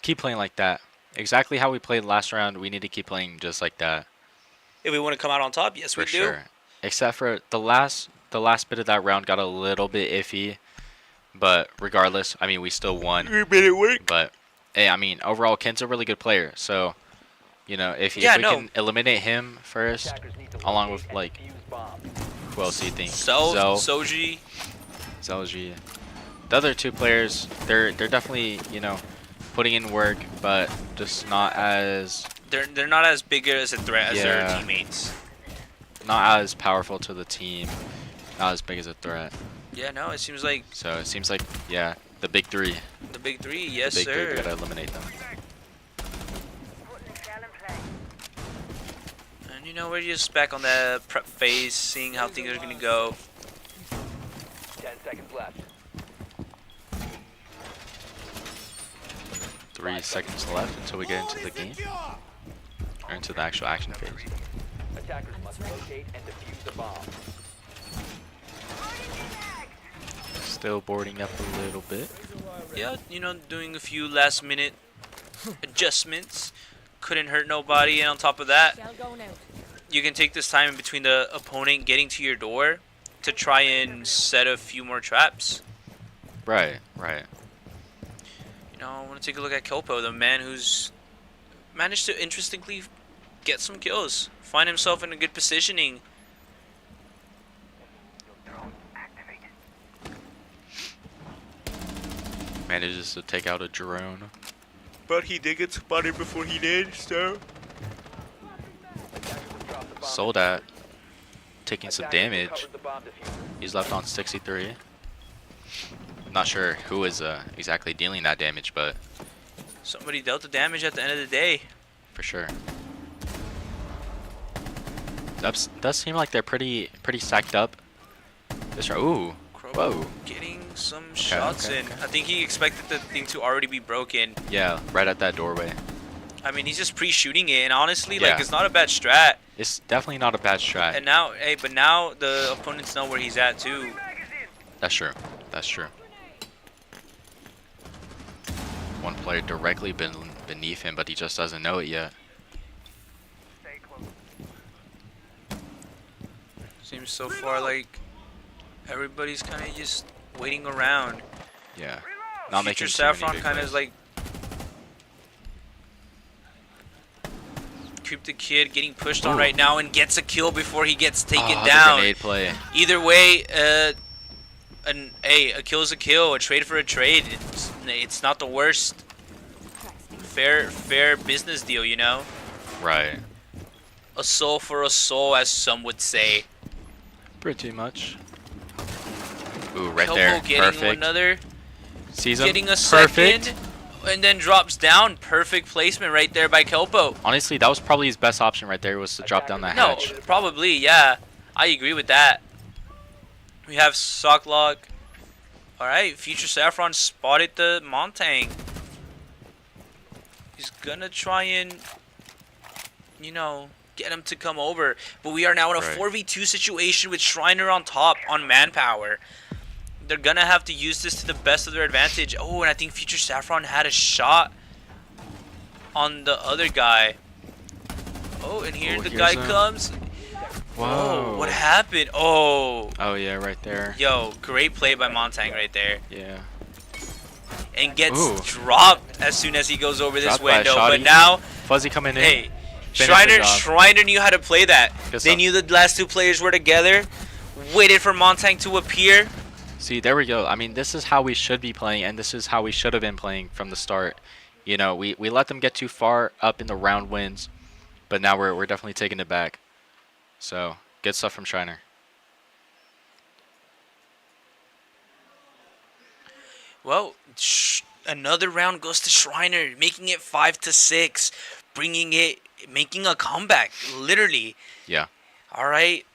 keep playing like that. Exactly how we played last round, we need to keep playing just like that. If we want to come out on top, yes, we For do. sure. Except for the last bit of that round got a little bit iffy. But regardless, I mean, we still won. We made it work. But, hey, I mean, overall, Ken's a really good player. So, you know, if we can eliminate him first, Attackers need to along locate with, and like, defuse bombs. who else do you think? Soji. Zelji. The other two players, they're definitely, you know, putting in work, but just not as... They're not as big as a threat as their teammates. Not as powerful to the team. Not as big as a threat. Yeah, no, it seems like... So it seems like, yeah, the big three. The big three, yes, The big sir. three, we gotta eliminate them. And you know, we're just back on the prep phase, seeing how things are gonna go. 10 seconds left. 3 seconds left until we get into the game. Or into the actual action phase. Attackers must locate and defuse the bomb. Still boarding up a little bit. Yeah, you know, doing a few last minute adjustments. Couldn't hurt nobody, and on top of that, you can take this time in between the opponent getting to your door to try and set a few more traps. Right. You know, I want to take a look at Kelpo, the man who's managed to interestingly get some kills, find himself in a good positioning. Manages to take out a drone. But he did get spotted before he did, so... Soldat taking some damage. Recovered the bomb diffuser. He's left on 63. Not sure who is exactly dealing that damage, but Somebody dealt the damage at the end of the day. for sure. Does seem like they're pretty stacked up. This round. Ooh. Whoa. Getting some shots in. okay. I think he expected the thing to already be broken. Yeah, right at that doorway. I mean, he's just pre-shooting it, and honestly, Yeah. like, it's not a bad strat. It's definitely not a bad strat. And now, but now the opponents know where he's at too. That's true. One player directly beneath him, but he just doesn't know it yet. Seems so far like everybody's kind of just waiting around. Yeah. Not making Future too many Saffron big kind of plays. is like Creep the Kid getting pushed on Ooh. right now and gets a kill before he gets taken The down. grenade play. Either way, a kill is a kill, a trade for a trade. It's not the worst. Fair business deal, you know. Right. A soul for a soul, as some would say. Pretty much. Ooh, right Kelpo there. getting Perfect. another, Sees him. getting a Perfect. second, and then drops down. Perfect placement right there by Kelpo. Honestly, that was probably his best option right there, was to drop down that No, hatch. probably, yeah. I agree with that. We have Socklock. Alright, Future Saffron spotted the Montang. He's gonna try and, you know, get him to come over. But we are now in a Right. 4v2 situation with Schreiner on top on manpower. They're gonna have to use this to the best of their advantage. Oh, and I think Future Saffron had a shot on the other guy. Oh, and here the here's guy him. comes. Whoa. Oh, what happened? Oh, Oh, yeah, right there. yo, great play by Montang right there. Yeah. And gets Ooh. dropped as soon as he goes over this Dropped by a window. shotty. But now, Fuzzy coming in. hey, Finish the job. Schreiner knew how to play that. Good They stuff. knew the last two players were together. Waited for Montang to appear. See, there we go. I mean, this is how we should be playing, and this is how we should have been playing from the start. You know, we let them get too far up in the round wins, but now we're definitely taking it back. So, good stuff from Schreiner. Well, another round goes to Schreiner, making it 5-6, making a comeback, literally. Yeah. All right.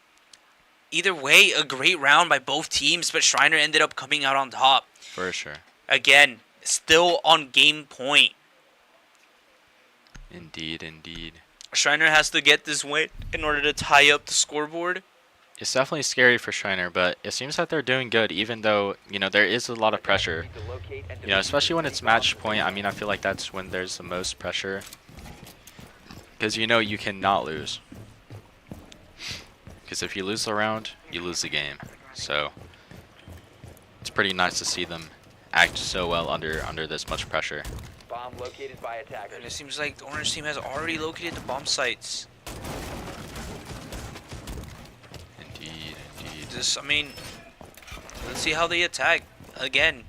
Either way, a great round by both teams, but Schreiner ended up coming out on top. For sure. Again, still on game point. Indeed, indeed. Schreiner has to get this win in order to tie up the scoreboard. It's definitely scary for Schreiner, but it seems that they're doing good, even though, you know, there is a lot of pressure. Need to locate and You know, defuse especially when it's the bomb. match point. I mean, I feel like that's when there's the most pressure. Because you know you cannot lose. Because if you lose the round, you lose the game. So, it's pretty nice to see them act so well under this much pressure. Bomb located by And attackers. it seems like the orange team has already located the bomb sites. Indeed, indeed. I mean, let's see how they attack. Again,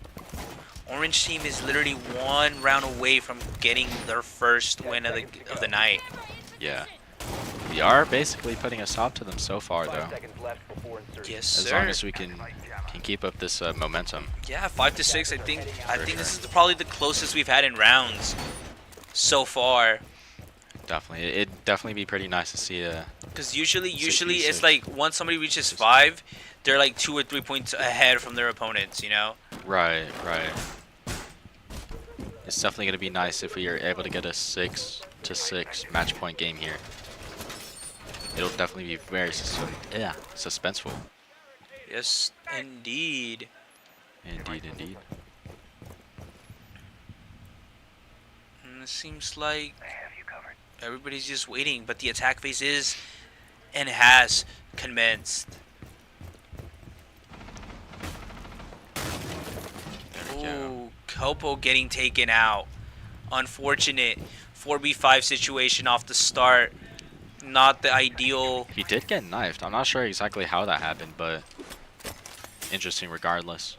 orange team is literally one round away from getting their first win of the night. Yeah. We are basically putting a stop to them so far, 5 though. seconds left before insertion. Yes, As sir. long as we can keep up this momentum. Yeah, 5-6. I think For this sure. is probably the closest we've had in rounds so far. Definitely. It'd definitely be pretty nice to see Because usually Six. it's like once somebody reaches 5, they're like 2 or 3 points ahead from their opponents. You know. Right, right. It's definitely going to be nice if we are able to get a 6-6 match point game here. It'll definitely be very suspenseful. Yes, indeed. Indeed, indeed. And it seems like everybody's just waiting, but the attack phase is and has commenced. There we go. Ooh, Kelpo getting taken out. Unfortunate 4v5 situation off the start. Not the ideal. He did get knifed. I'm not sure exactly how that happened, but interesting regardless.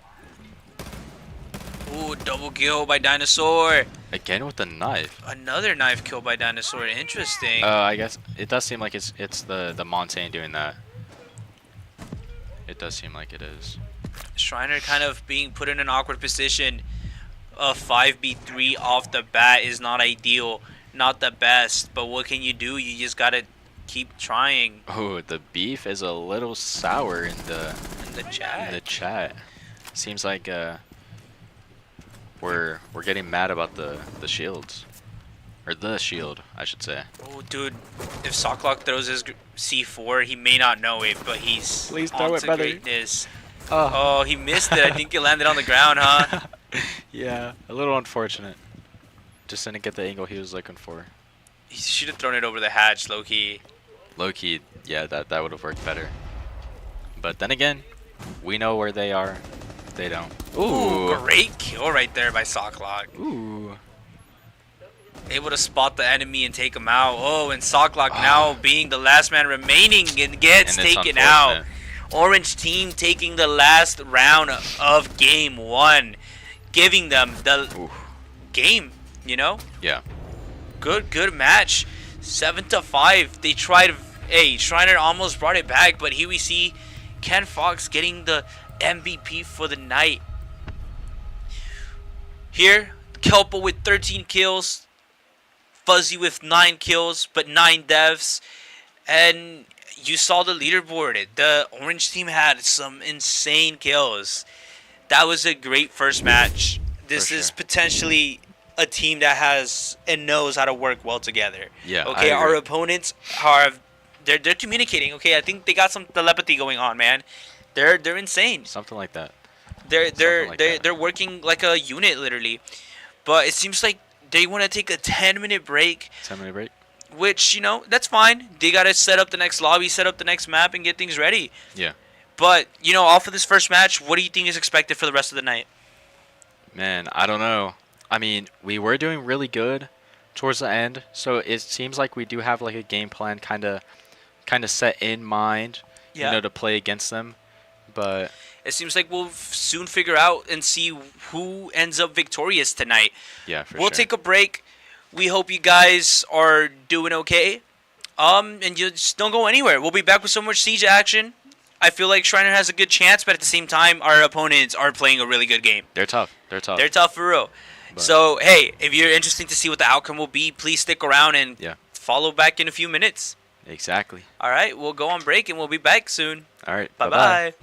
Ooh, double kill by Dinosaur. Again with the knife. Another knife kill by Dinosaur. Interesting. I guess it does seem like it's the Montaigne doing that. It does seem like it is. Schreiner kind of being put in an awkward position. A 5v3 off the bat is not ideal. Not the best. But what can you do? You just gotta keep trying. Oh, the beef is a little sour in the In the chat. chat. Seems like we're getting mad about the shields. Or the shield, I should say. Oh, dude. If Socklock throws his C4, he may not know it, but he's Please throw on it, to brother. greatness. Oh, Oh, he missed it. I think it landed on the ground, huh? yeah, a little unfortunate. Just didn't get the angle he was looking for. He should have thrown it over the hatch, low-key. Low key, yeah, that would have worked better. But then again, we know where they are. They don't. Ooh, great kill right there by Socklock. Ooh. Able to spot the enemy and take him out. Oh, and Socklock now being the last man remaining and gets And it's taken out. unfortunate. Orange team taking the last round of game 1. Giving them the Ooh. game, you know? Yeah. Good match. 7-5. They tried. Hey, Schreiner almost brought it back, but here we see Ken Fox getting the MVP for the night. Here, Kelpo with 13 kills, Fuzzy with 9 kills, but 9 deaths, and you saw the leaderboard. The orange team had some insane kills. That was a great first match. This For is sure. potentially a team that has and knows how to work well together. Yeah, I Okay, our agree. opponents are they're communicating. Okay, I think they got some telepathy going on, man. They're insane. Something like that. They're like that. they're working like a unit literally. But it seems like they want to take a 10-minute break, 10-minute break. which, you know, that's fine. They got to set up the next lobby, set up the next map, and get things ready. Yeah. But, you know, off of this first match, what do you think is expected for the rest of the night? Man, I don't know. I mean, we were doing really good towards the end, so it seems like we do have like a game plan kind of set in mind, Yeah. you know, to play against them. But It seems like we'll soon figure out and see who ends up victorious tonight. yeah, for We'll sure. take a break. We hope you guys are doing okay. And you just don't go anywhere. We'll be back with so much Siege action. I feel like Schreiner has a good chance, but at the same time, our opponents are playing a really good game. They're tough. They're tough. They're tough for real. But- So, hey, if you're interested to see what the outcome will be, please stick around and Yeah. follow back in a few minutes. Exactly. All right, we'll go on break and we'll be back soon. All right. Bye-bye.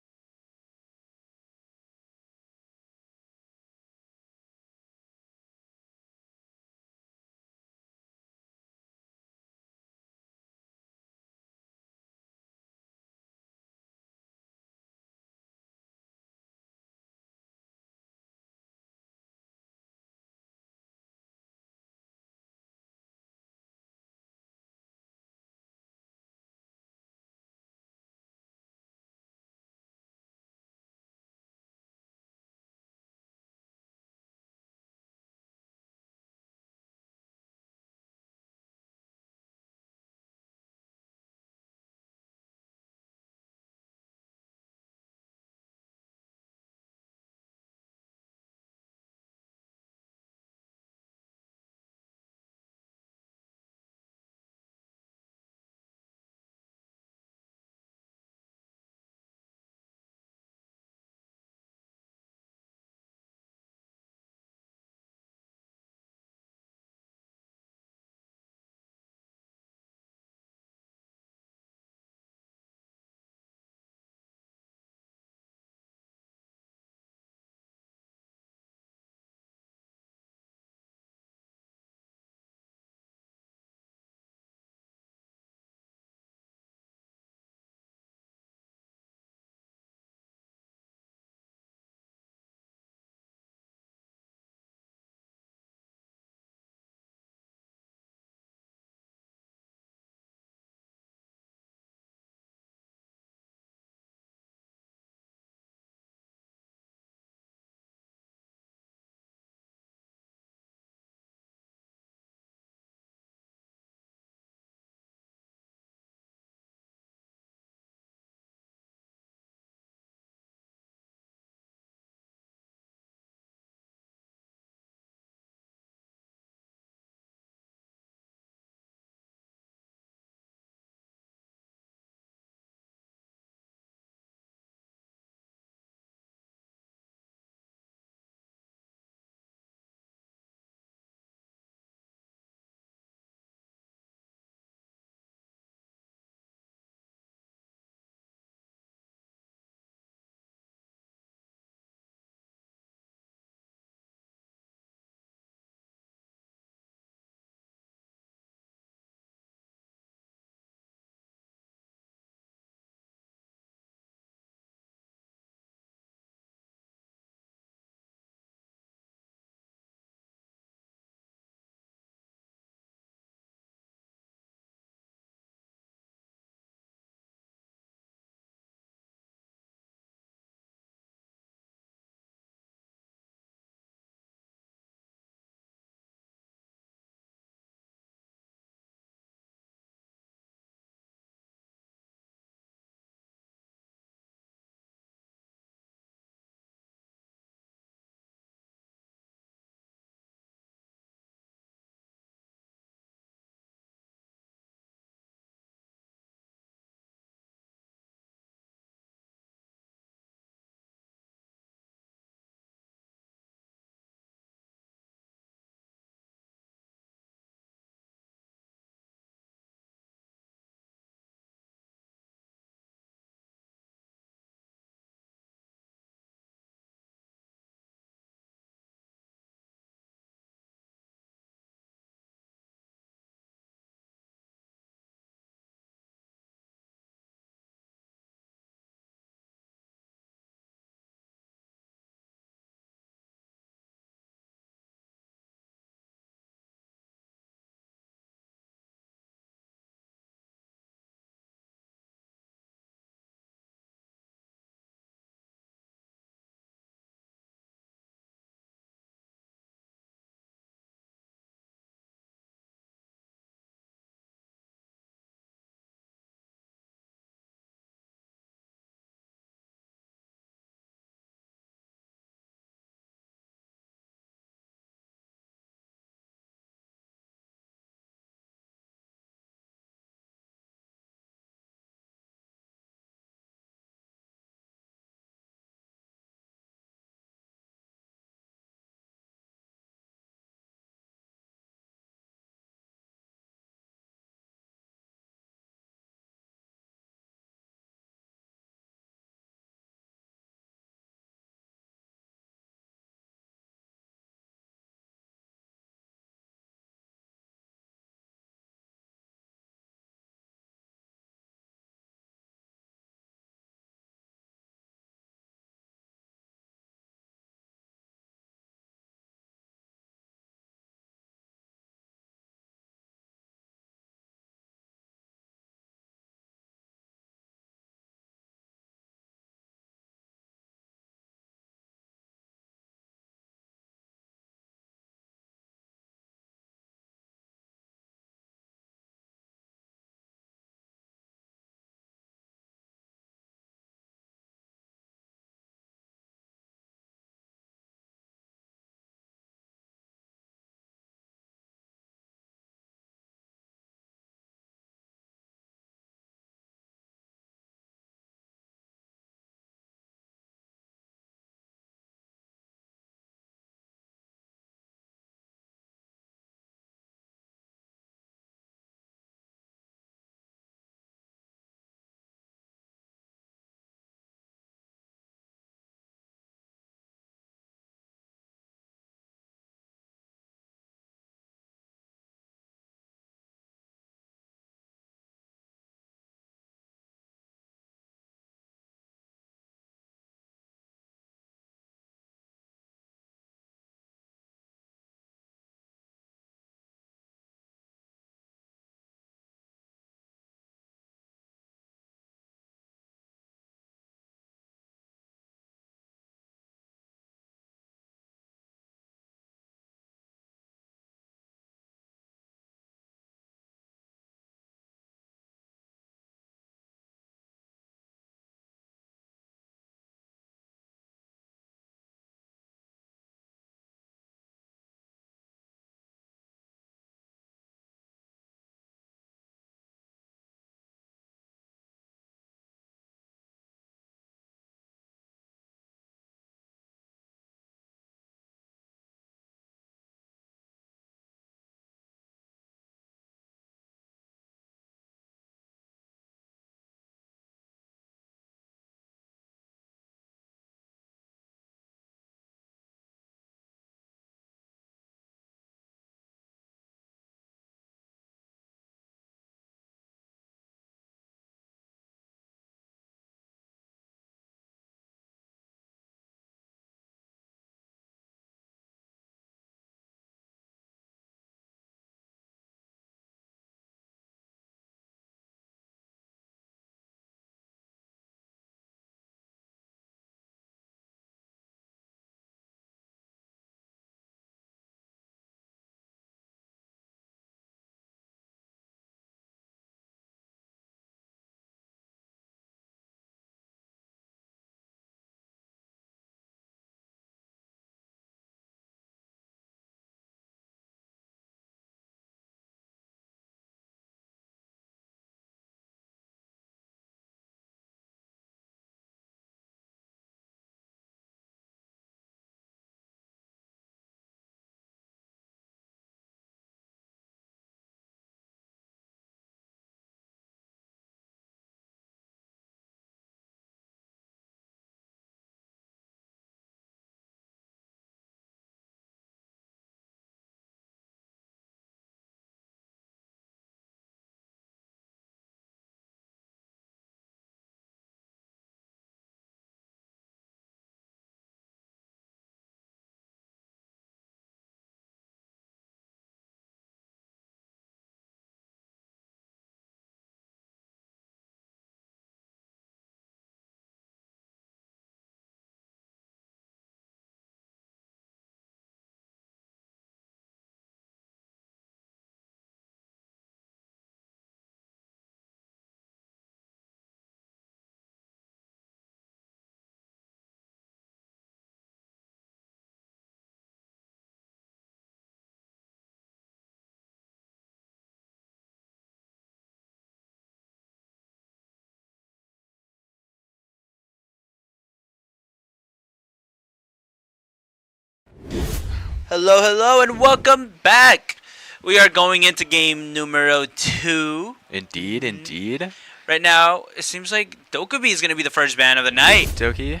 Hello, hello, and welcome back. We are going into game numero 2. Indeed, indeed. Right now, it seems like Dokubi is going to be the first ban of the night. Doki.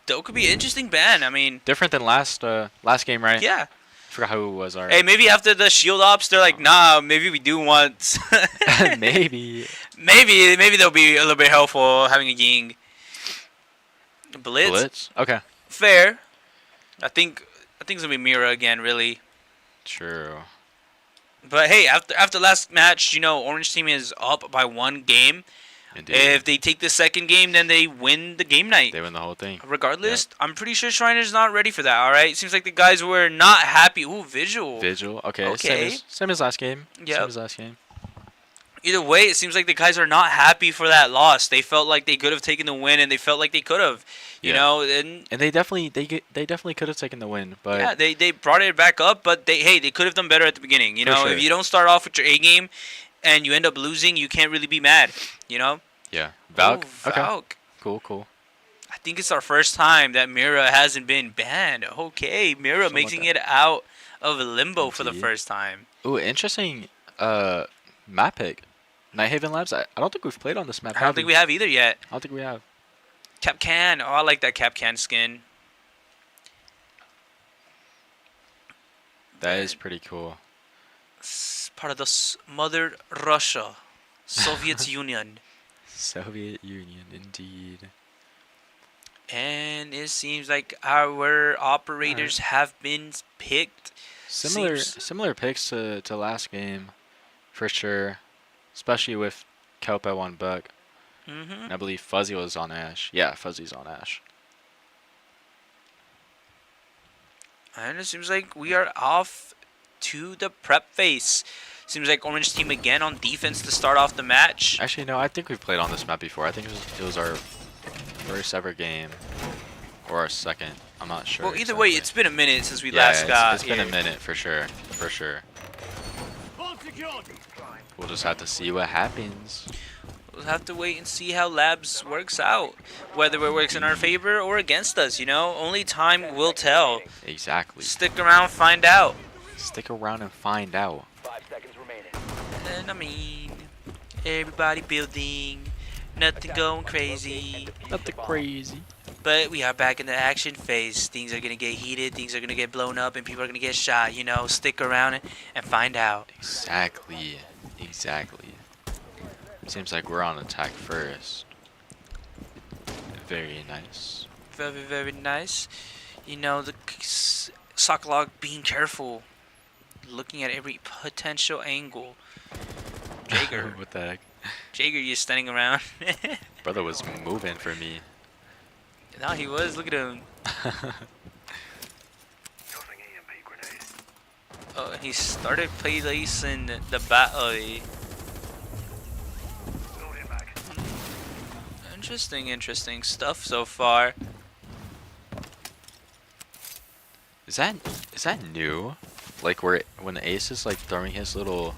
Dokubi, interesting ban. I mean, Different than last game, right? yeah. Forgot who it was already. Hey, maybe after the shield ops, they're like, nah, maybe we do want... Maybe. Maybe they'll be a little bit helpful having a Ying. Blitz? Okay. Fair. I think it's going to be Mira again, really. True. But hey, after last match, Orange team is up by 1 game. Indeed. If they take the second game, then they win the game night. They win the whole thing. Regardless, I'm pretty sure Schreiner's not ready for that, alright? Seems like the guys were not happy. Ooh, Visual. Visual. Okay. Okay. Same as last game. Yep. Same as last game. Either way, it seems like the guys are not happy for that loss. They felt like they could have taken the win, and they felt like they could have. You know, and they definitely could have taken the win, but yeah, they brought it back up, but they could have done better at the beginning. You For know, sure. if you don't start off with your A game and you end up losing, you can't really be mad. You know. yeah. Valk. Ooh, Okay. Valk. Cool. I think it's our first time that Mira hasn't been banned. Okay, Mira Something like making that. it out of limbo for the Indeed. first time. Ooh, interesting. Map pick. Nighthaven Labs. I don't think we've played on this map. I don't think we have either yet. I don't think we have. Capcan. Oh, I like that Capcan skin. That is pretty cool. It's part of the Mother Russia, Soviet Union. Soviet Union, indeed. And it seems like our operators have been picked. Similar picks to last game, for sure. Especially with Kelpo on Buck. Mm-hmm. And I believe Fuzzy was on Ash. Yeah, Fuzzy's on Ash. And it seems like we are off to the prep phase. Seems like Orange team again on defense to start off the match. Actually, no, I think we've played on this map before. I think it was our first ever game. Or our second. I'm not sure. Well, either way, exactly. it's been a minute since we Yeah, last got it's been a here. minute for sure. For sure. We'll just have to see what happens. We'll have to wait and see how Labs works out. Whether it works in our favor or against us, only time will tell. Exactly. Stick around, find out. Stick around and find out. 5 seconds remaining. And I mean, everybody building, nothing going crazy. Nothing crazy. But we are back in the action phase. Things are gonna get heated, things are gonna get blown up, and people are gonna get shot. Stick around and find out. Exactly. Seems like we're on attack first. Very nice. Very, very nice. The Sokolog being careful, looking at every potential angle. Jaeger, What the heck? Jaeger, you standing around. Brother was moving for me. No, he was. Look at him. Oh, he started placing the battle. Interesting stuff so far. Is that new? Like when the ace is like throwing his little,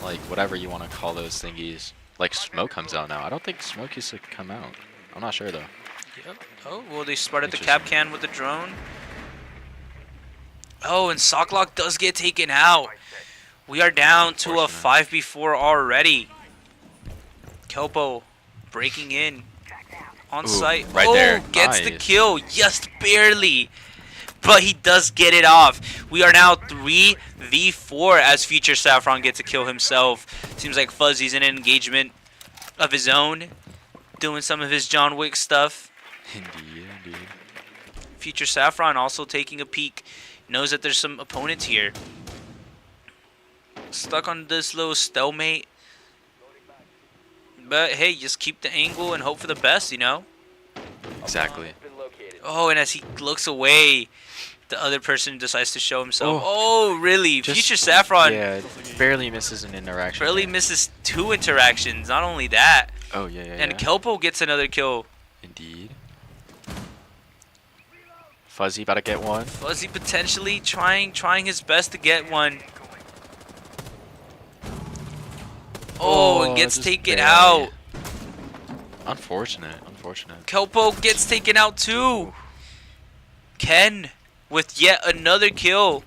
like whatever you want to call those thingies, like smoke comes out now. I don't think smoke used to come out. I'm not sure though. Yep. Oh, well, they spotted the Interesting. Capcan with the drone. Oh, and Socklock does get taken out. We are down to a Unfortunate. 5v4 already. Kelpo breaking in on Ooh, site. right oh, there. Gets the Nice. kill. Just barely. But he does get it off. We are now 3v4 as Future Saffron gets a kill himself. Seems like Fuzzy's in an engagement of his own, doing some of his John Wick stuff. Indeed. Future Saffron also taking a peek. Knows that there's some opponents here. Stuck on this little stalemate. But hey, just keep the angle and hope for the best, Exactly. Been located. Oh, and as he looks away, the other person decides to show himself. Oh. Oh, really? Just- Future Saffron Yeah, barely misses an interaction. barely there. misses 2 interactions. Not only that, Oh yeah. and Kelpo gets another kill. Indeed. Fuzzy about to get one. Fuzzy potentially trying his best to get one. Oh, and gets just taken barely. out. Unfortunate. Kelpo gets taken out too. Ken with yet another kill.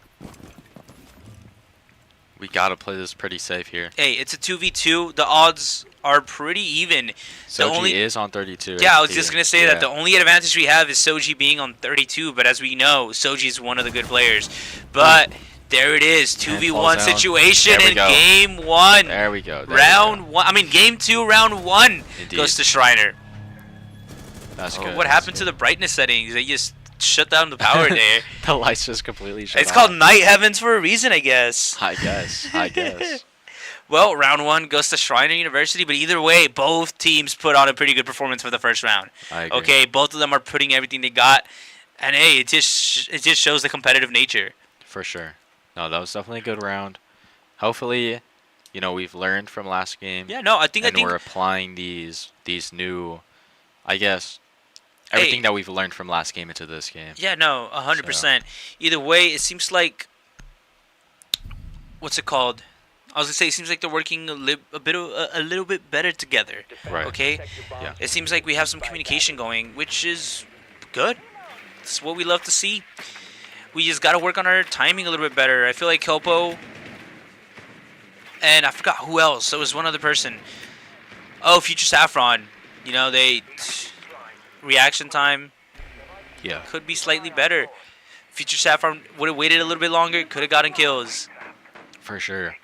We gotta play this pretty safe here. Hey, it's a 2v2. The odds are pretty even. Soji is on 32. Yeah, I was HP. just gonna say that the only advantage we have is Soji being on 32. But as we know, Soji is one of the good players. But there it is, 2v1 situation in game 1. There we go. Round 1. I mean, game 2, round 1 Indeed. goes to Schreiner. That's good. What happened to the brightness settings? They just shut down the power there. The lights just completely shut It's off. called night heavens for a reason, I guess. I guess. Well, round 1 goes to Schreiner University, but either way, both teams put on a pretty good performance for the first round. I agree. Okay, both of them are putting everything they got, and hey, it just shows the competitive nature. For sure. No, that was definitely a good round. Hopefully, you know, we've learned from last game. Yeah, no, I think we're applying these new, I guess, everything that we've learned from last game into this game. Yeah, no, 100%. Either way, it seems like, what's it called? I was gonna say, it seems like they're working a little bit better together. Right. Okay. Yeah. It seems like we have some communication going, which is good. It's what we love to see. We just gotta work on our timing a little bit better. I feel like Kelpo, and I forgot who else. There was one other person. Oh, Future Saffron. You know, reaction time could be slightly better. Future Saffron would have waited a little bit longer, could have gotten kills. For sure.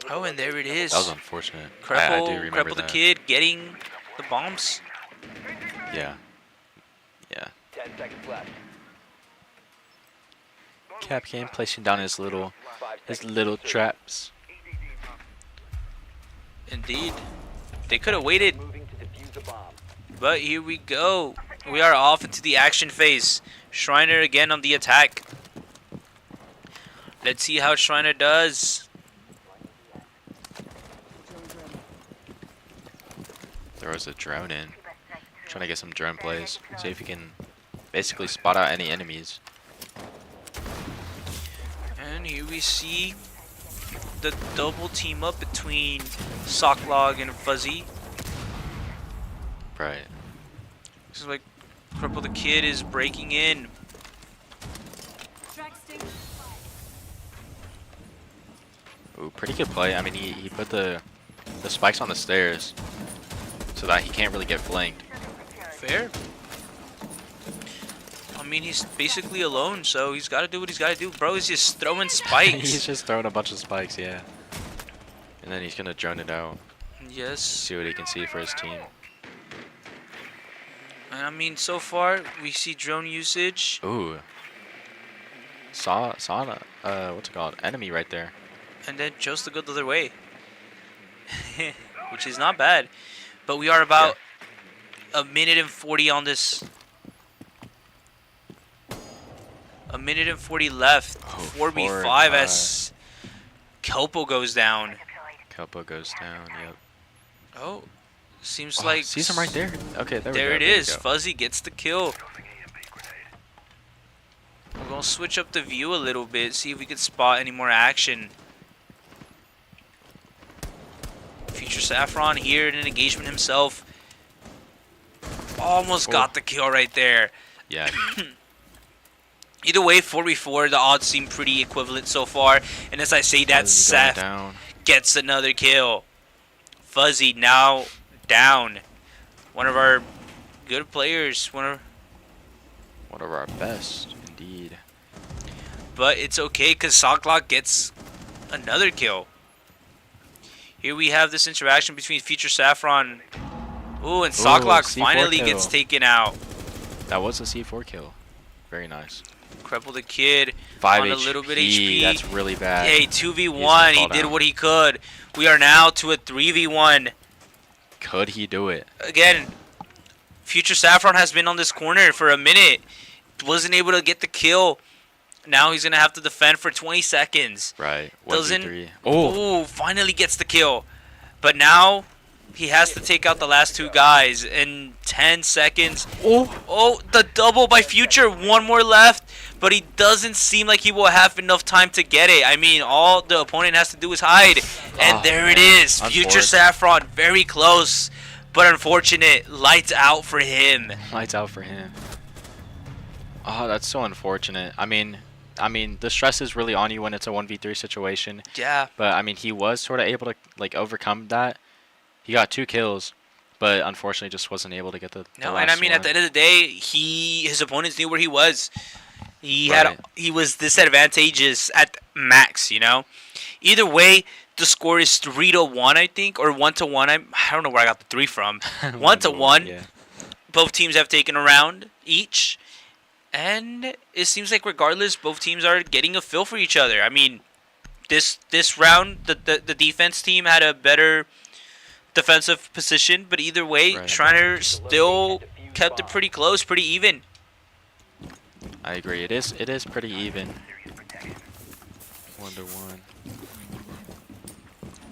Oh, and there it is. That was unfortunate. I do remember Crepple the that. kid getting the bombs. Yeah. Yeah. 10 seconds left. Capcan placing down his little traps. Indeed. They could have waited, Moving to defuse a bomb. but here we go. We are off into the action phase. Schreiner again on the attack. Let's see how Schreiner does. There was a drone in. Trying to get some drone plays. See if you can basically spot out any enemies. And here we see the double team up between Socklog and Fuzzy. Right. This is like Cripple the Kid is breaking in. Ooh, pretty good play. I mean, he put the spikes on the stairs so that he can't really get flanked. Fair. I mean, he's basically alone, so he's got to do what he's got to do. Bro, he's just throwing spikes. He's just throwing a bunch of spikes, yeah. And then he's going to drone it out. Yes. See what he can see for his team. And I mean, so far, we see drone usage. Ooh. Saw what's it called? Enemy right there. And then chose to go the other way. Which is not bad. But we are about a minute and 40 on this. A minute and 40 left. Oh, 4v5 as Kelpo goes down. Kelpo goes down, yep. Oh, seems like... Sees him right there. Okay, there we go. There it there we is. go. Fuzzy gets the kill. We're going to switch up the view a little bit, see if we can spot any more action. Future Saffron here in an engagement himself. Almost got the kill right there. Yeah. Either way, 4v4, the odds seem pretty equivalent so far. And as I say that, Fuzzy going Seth down. gets another kill. Fuzzy now down. One of our good players. One of our best, indeed. But it's okay because Socklock gets another kill. Here we have this interaction between Future Saffron. Ooh, and Socklock C4 finally kill. gets taken out. That was a C4 kill. Very nice. Cripple the Kid 5 on HP. a little bit HP. That's really bad. Hey, 2v1. He did what he could. We are now to a 3v1. Could he do it? Again, Future Saffron has been on this corner for a minute. Wasn't able to get the kill. Now he's going to have to defend for 20 seconds. Right. Doesn't. 1v3. Oh, finally gets the kill. But now he has to take out the last two guys in 10 seconds. Oh, the double by Future. One more left. But he doesn't seem like he will have enough time to get it. I mean, all the opponent has to do is hide. And there it is. Future Saffron, very close. But unfortunate. Lights out for him. Lights out for him. Oh, that's so unfortunate. I mean, the stress is really on you when it's a 1v3 situation. Yeah. But I mean, he was sort of able to like overcome that. He got 2 kills, but unfortunately just wasn't able to get the No, and I last mean, one. at the end of the day, his opponents knew where he was. Right. He was disadvantageous at max. Either way, the score is 3-1, I think, or 1-1. I don't know where I got the 3 from. 1-1. Yeah. Both teams have taken a round each, and it seems like regardless, both teams are getting a feel for each other. I mean, this round, the defense team had a better defensive position, but either way, Right. Schreiner still kept it pretty close, pretty even. I agree. It is pretty even. 1-1.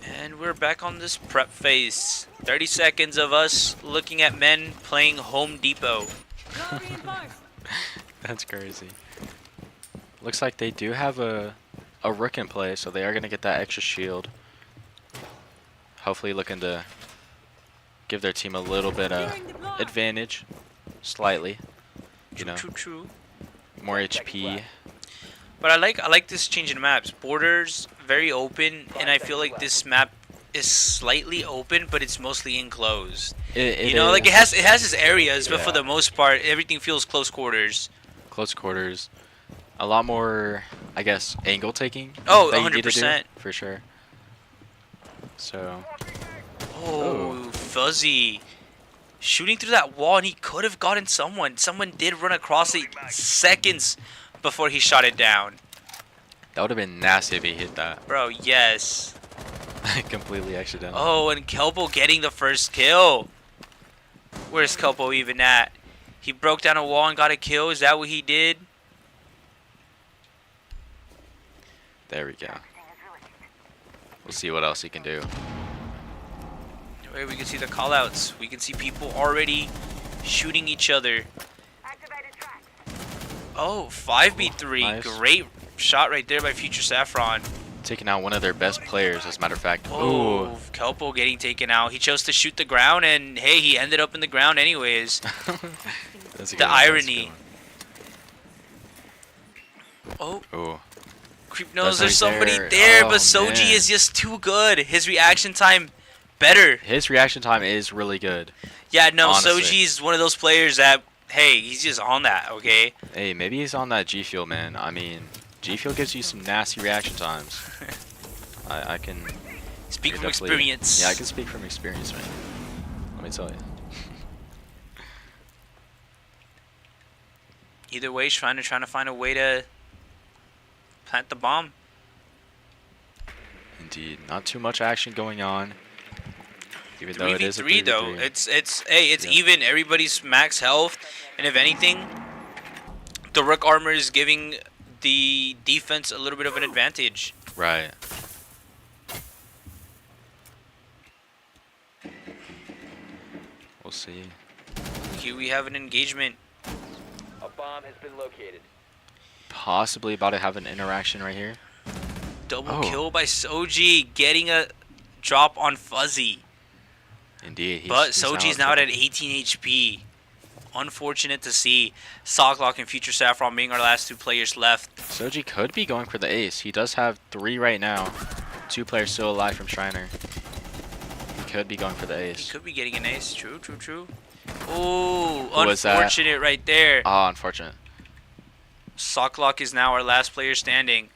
And we're back on this prep phase. 30 seconds of us looking at men playing Home Depot. That's crazy. Looks like they do have a rook in play, so they are gonna get that extra shield. Hopefully, looking to give their team a little bit of advantage, slightly. You know, True. more HP. But I like this change in maps. Borders very open, and I feel like this map is slightly open, but it's mostly enclosed. Like it has its areas, but for Yeah. the most part, everything feels close quarters. Close quarters. A lot more, I guess, angle taking. Oh, that you need to do, 100%. for sure. So, Oh, Fuzzy. Shooting through that wall, and he could have gotten someone. Someone did run across it seconds before he shot it down. that would have been nasty if he hit that. Bro, yes. Completely accidental. Oh, and Kelpo getting the first kill. Where's Kelpo even at? He broke down a wall and got a kill. Is that what he did? There we go. We'll see what else he can do. Where we can see the callouts. We can see people already shooting each other. Oh, 5v3. Nice. Great shot right there by Future Saffron. Taking out one of their best players, as a matter of fact. Oh, Kelpo getting taken out. He chose to shoot the ground, and hey, he ended up in the ground anyways. That's a The good one, that's a irony. good Oh, one. Ooh. Creep knows That's there's right somebody there. there, Oh, but Soji man. is just too good. His reaction time better. His reaction time is really good. Yeah, no, Honestly. Soji's one of those players that, hey, he's just on that, okay? Hey, maybe he's on that G Fuel, man. I mean, G Fuel gives you some nasty reaction times. I can Speak you're from definitely- experience. Yeah, I can speak from experience, man. Let me tell you. Either way, trying to find a way to plant the bomb. Indeed, not too much action going on. Even though it is a 3v3 though. 3v3. It's Yeah. even. Everybody's max health, and if anything, the Rook armor is giving the defense a little bit of an advantage. Right. We'll see. Here we have an engagement. A bomb has been located. Possibly about to have an interaction right here. Double Oh. kill by Soji, getting a drop on Fuzzy. Indeed. But Soji's now out at 18 HP. Unfortunate to see. Socklock and Future Saffron being our last 2 players left. Soji could be going for the ace. He does have 3 right now. 2 players still alive from Schreiner. He could be going for the He ace. could be getting an ace. True. Oh, Who was that? unfortunate right there. Ah, unfortunate. Socklock is now our last player standing.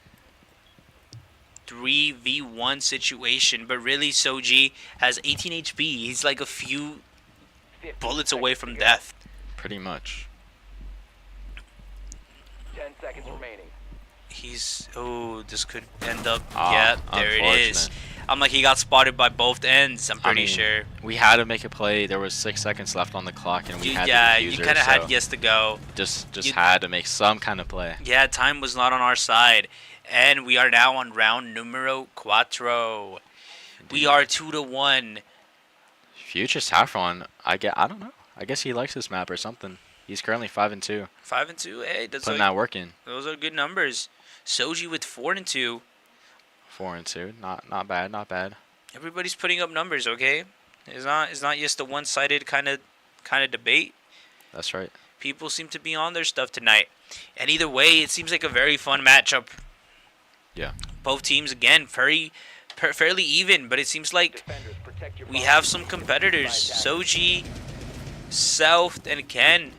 3v1 situation, but really Soji has 18 HP. He's like a few 15 bullets away seconds from to go. death. Pretty much. 10 seconds remaining. This could end up. Ah, Yeah, there it is. unfortunate. I'm like, he got spotted by both ends. I'm pretty I mean, sure. We had to make a play. There was 6 seconds left on the clock, and we had Yeah, the you diffuser, kind of so had yes to go. just you- had to make some kind of play. Yeah, time was not on our side. And we are now on round numero cuatro. We Indeed. are 2-1. Future Saffron, I don't know. I guess he likes this map or something. He's currently 5-2. 5-2. Hey, that's Putting like, that work in. those are good numbers. Soji with 4-2. 4-2. Not bad. Not bad. Everybody's putting up numbers, okay? It's not just a one-sided kind of debate. That's right. People seem to be on their stuff tonight. And either way, it seems like a very fun matchup. Yeah. Both teams, again, fairly even, but it seems like Defenders, protect your we bombs. have some competitors. Soji, South, and Ken.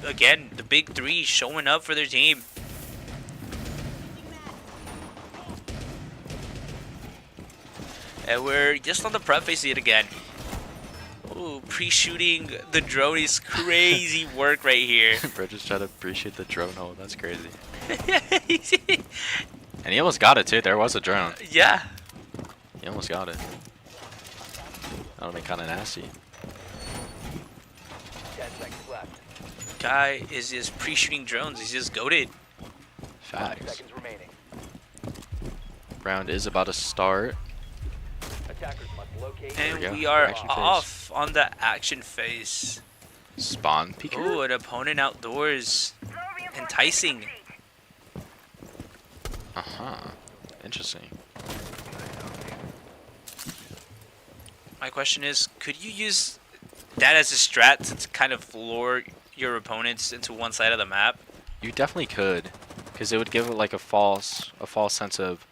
Again, the big three showing up for their team. And we're just on the prep phase yet again. Ooh, pre-shooting the drone is crazy work right here. Bro just tried to appreciate the drone hole. That's crazy. And he almost got it too. There was a drone. Yeah. He almost got it. That would be kind of nasty. 10 seconds left. Guy is just pre-shooting drones. He's just goated. 5 Facts. seconds remaining. Round is about to start. Attackers must locate. And we go. we are Action phase. off on the action phase. Spawn peeker. Ooh, an opponent outdoors. Enticing. Interesting. My question is, could you use that as a strat to kind of lure your opponents into one side of the map? You definitely could, because it would give it like a false sense of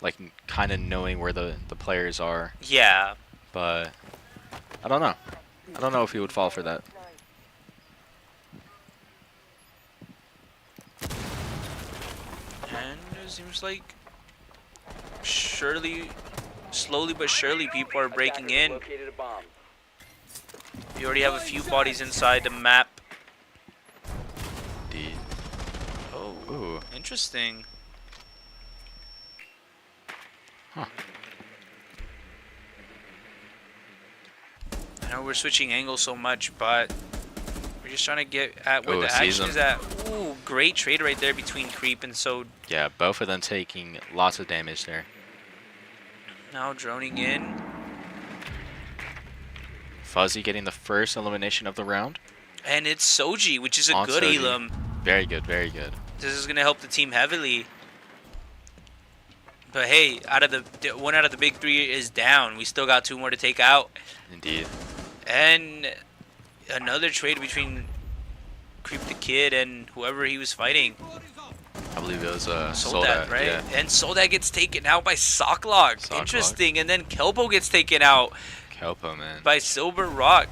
like kind of knowing where the players are. Yeah. But I don't know. I don't know if he would fall for that. And it seems like slowly but surely people are breaking Attackers in. located a bomb. We already have a few bodies inside the map. D. Oh, Ooh. interesting. Huh. I know we're switching angles so much, but we're just trying to get at where Ooh, the sees action him. is at. Ooh, great trade right there between Creep and So. Yeah, both of them taking lots of damage there. Now droning in. Fuzzy getting the first elimination of the round. And it's Soji, which is a On good Soji. elim. Very good, very good. This is going to help the team heavily. But hey, one out of the big three is down. We still got 2 more to take out. Indeed. And another trade between Creep the Kid and whoever he was fighting. I believe it was Soldat, right? Yeah. And Soldat gets taken out by Socklock. Socklock. Interesting. And then Kelpo gets taken out Kelpo, man. by Silver Rock.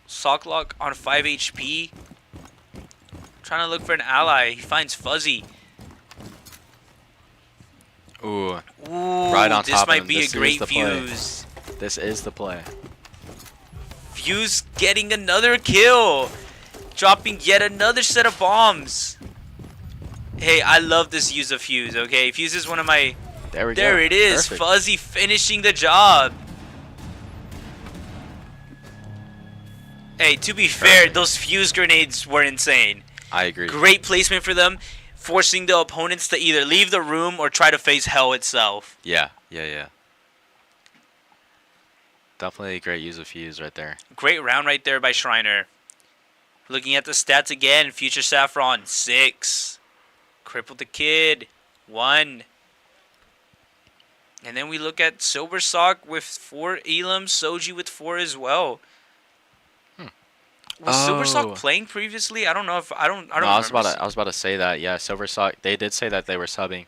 Socklock on 5 HP. Trying to look for an ally. He finds Fuzzy. Ooh, Ooh, right on this top of might him. be This a is great the play. fuse. this is the play. Fuse getting another kill. Dropping yet another set of bombs. Hey, I love this use of Fuse, okay? Fuse is one of my... There we go. There it is. Perfect. Fuzzy finishing the job. Hey, to be fair, Perfect. those Fuse grenades were insane. I agree. Great placement for them, forcing the opponents to either leave the room or try to face hell itself. Yeah. Definitely a great use of fuse right there. Great round right there by Schreiner. Looking at the stats again, Future Saffron, 6. Crippled the Kid, 1. And then we look at Sober Sock with 4 elims, Soji with 4 as well. Was Silver Sock Oh. playing previously? I don't know if I don't No, I was remember. about to say that. Yeah, Silver Sock. They did say that they were subbing,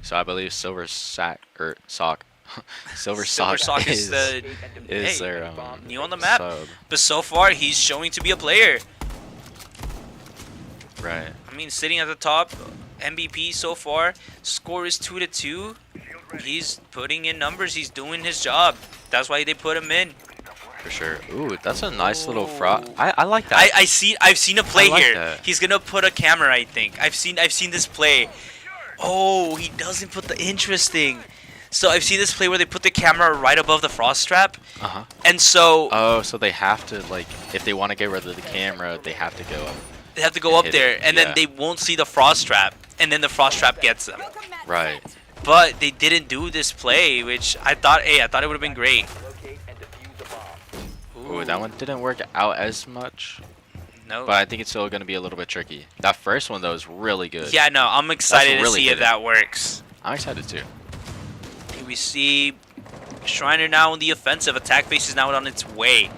so I believe Silver Sock. Silver Sock is the is hey, their new on the map. sub. But so far he's showing to be a player. Right. I mean, sitting at the top, MVP so far. Score is 2-2. He's putting in numbers. He's doing his job. That's why they put him in. For sure. Ooh, that's a nice little Ooh. frog. I like that. I've seen a play I like here. that. He's gonna put a camera, I think. I've seen this play. Oh, he doesn't put the interesting. So I've seen this play where they put the camera right above the frost trap, Uh-huh. and so Oh, so they have to, like, if they want to get rid of the camera, they have to go up. they have to go up hit there, it, and yeah. then they won't see the frost trap, and then the frost trap gets them. Right. But they didn't do this play, which I thought it would have been great. Locate and defuse a bomb. Ooh, that one didn't work out as much, No. but I think it's still going to be a little bit tricky. That first one, though, is really good. Yeah, no, I'm excited to really see if hidden. that works. I'm excited, too. Here we see Schreiner now in the offensive. Attack base is now on its way.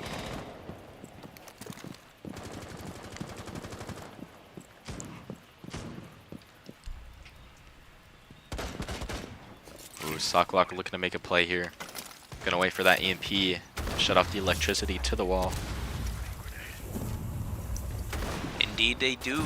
Socklock looking to make a play here. Gonna wait for that EMP. Shut off the electricity to the wall. Indeed they do.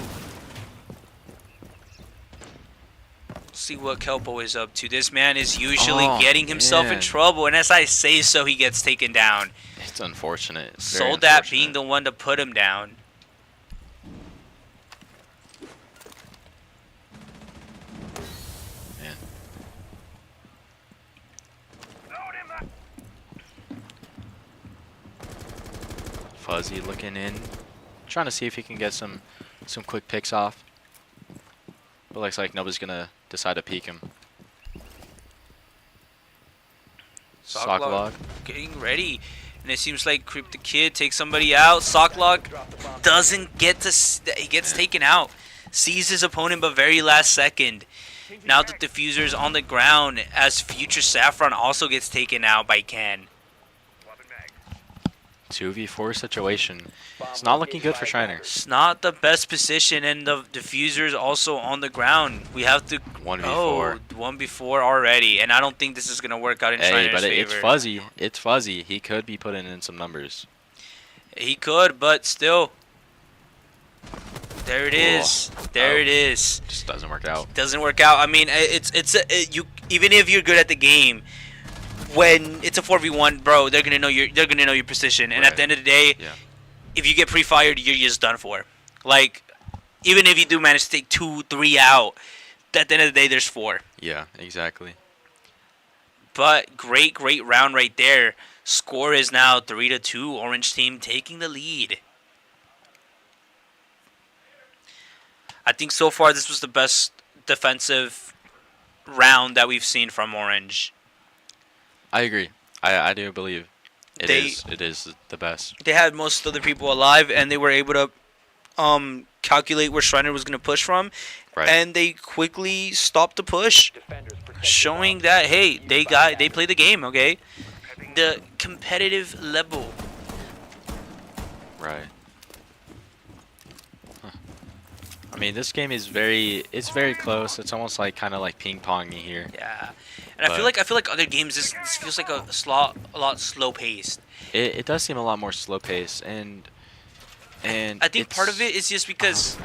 See what Kelpo is up to. This man is usually getting himself in trouble, and as I say so, he gets taken down. It's unfortunate. It's very Soldat unfortunate. being the one to put him down. Man. Fuzzy looking in, trying to see if he can get some quick picks off. But looks like nobody's gonna decide to peek him. Socklock. Getting ready. And it seems like Creep the Kid takes somebody out. Socklock doesn't get to... He gets taken out. Sees his opponent but very last second. Now the diffuser's on the ground as Future Saffron also gets taken out by Ken. 2v4 situation. It's not looking good for Schreiner. It's not the best position, and the diffuser's also on the ground. We have to... 1v4. Oh, 1v4 already. And I don't think this is going to work out in Hey, Schreiner's but favor. it's fuzzy. It's fuzzy. He could be putting in some numbers. He could, but still. There it is. There it is. Just doesn't work out. Doesn't work out. I mean, you even if you're good at the game, when it's a 4v1, bro, they're gonna know your position. And at the end of the day, if you get pre-fired, you're just done for. Like, even if you do manage to take 2-3 out, at the end of the day, there's 4. Yeah, exactly. But great round right there. Score is now 3-2. Orange team taking the lead. I think so far this was the best defensive round that we've seen from Orange. I agree. I do believe it is the best. They had most of the people alive, and they were able to calculate where Schreiner was going to push from, and they quickly stopped the push, showing that hey, they play the game, okay? The competitive level. Right. I mean, this game is very close. It's almost like kind of like ping-ponging here. Yeah, and I feel like other games this feels like a lot slow paced. It does seem a lot more slow paced, and I think part of it is just because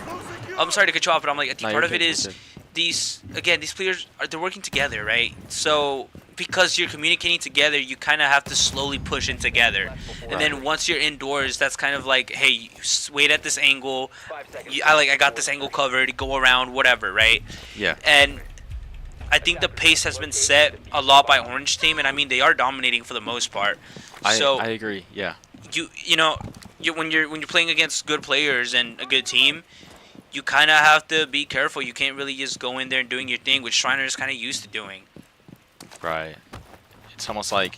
I'm sorry to cut you off, but I think part of it is these players they're working together, right? So because you're communicating together, you kind of have to slowly push in together, and then once you're indoors, that's kind of like, hey, you wait at this angle. I got this angle covered. Go around, whatever, right? Yeah. And I think the pace has been set a lot by Orange team, and I mean they are dominating for the most part. So I agree. Yeah. When you're playing against good players and a good team, you kind of have to be careful. You can't really just go in there and doing your thing, which Schreiner is kind of used to doing. Right. It's almost like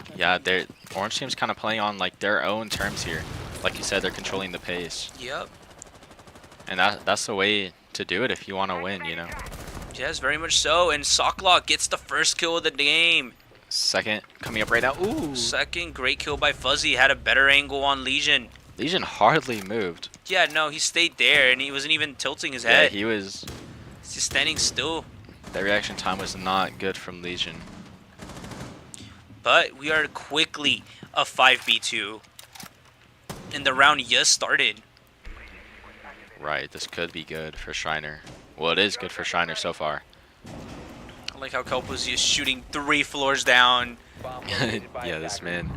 Orange team's kind of playing on like their own terms here. Like you said, they're controlling the pace. Yep. And that's the way to do it if you want to win, you know. Yes, very much so. And Socklock gets the first kill of the game. Second coming up right now. Ooh. Second, great kill by Fuzzy. Had a better angle on Legion. Legion hardly moved. Yeah, no, he stayed there, and he wasn't even tilting his head. Yeah, he was just standing still. That reaction time was not good from Legion. But we are quickly a 5v2. And the round just started. Right, this could be good for Schreiner. Well, it is good for Schreiner so far. I like how Kelpo's just shooting 3 floors down. Yeah, this man.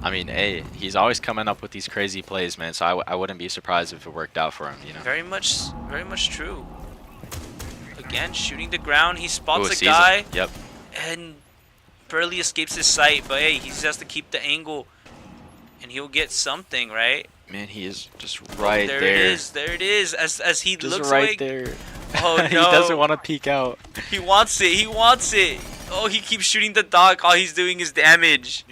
I mean, hey, he's always coming up with these crazy plays, man. So I wouldn't be surprised if it worked out for him, you know. Very much true. Again, shooting the ground. He spots a guy. Yep. And barely escapes his sight. But hey, he just has to keep the angle, and he'll get something, right? Man, he is just right there. There it is. There it is. As he just looks right away. there. Oh no! He doesn't want to peek out. He wants it. He wants it. Oh, he keeps shooting the dog. All he's doing is damage.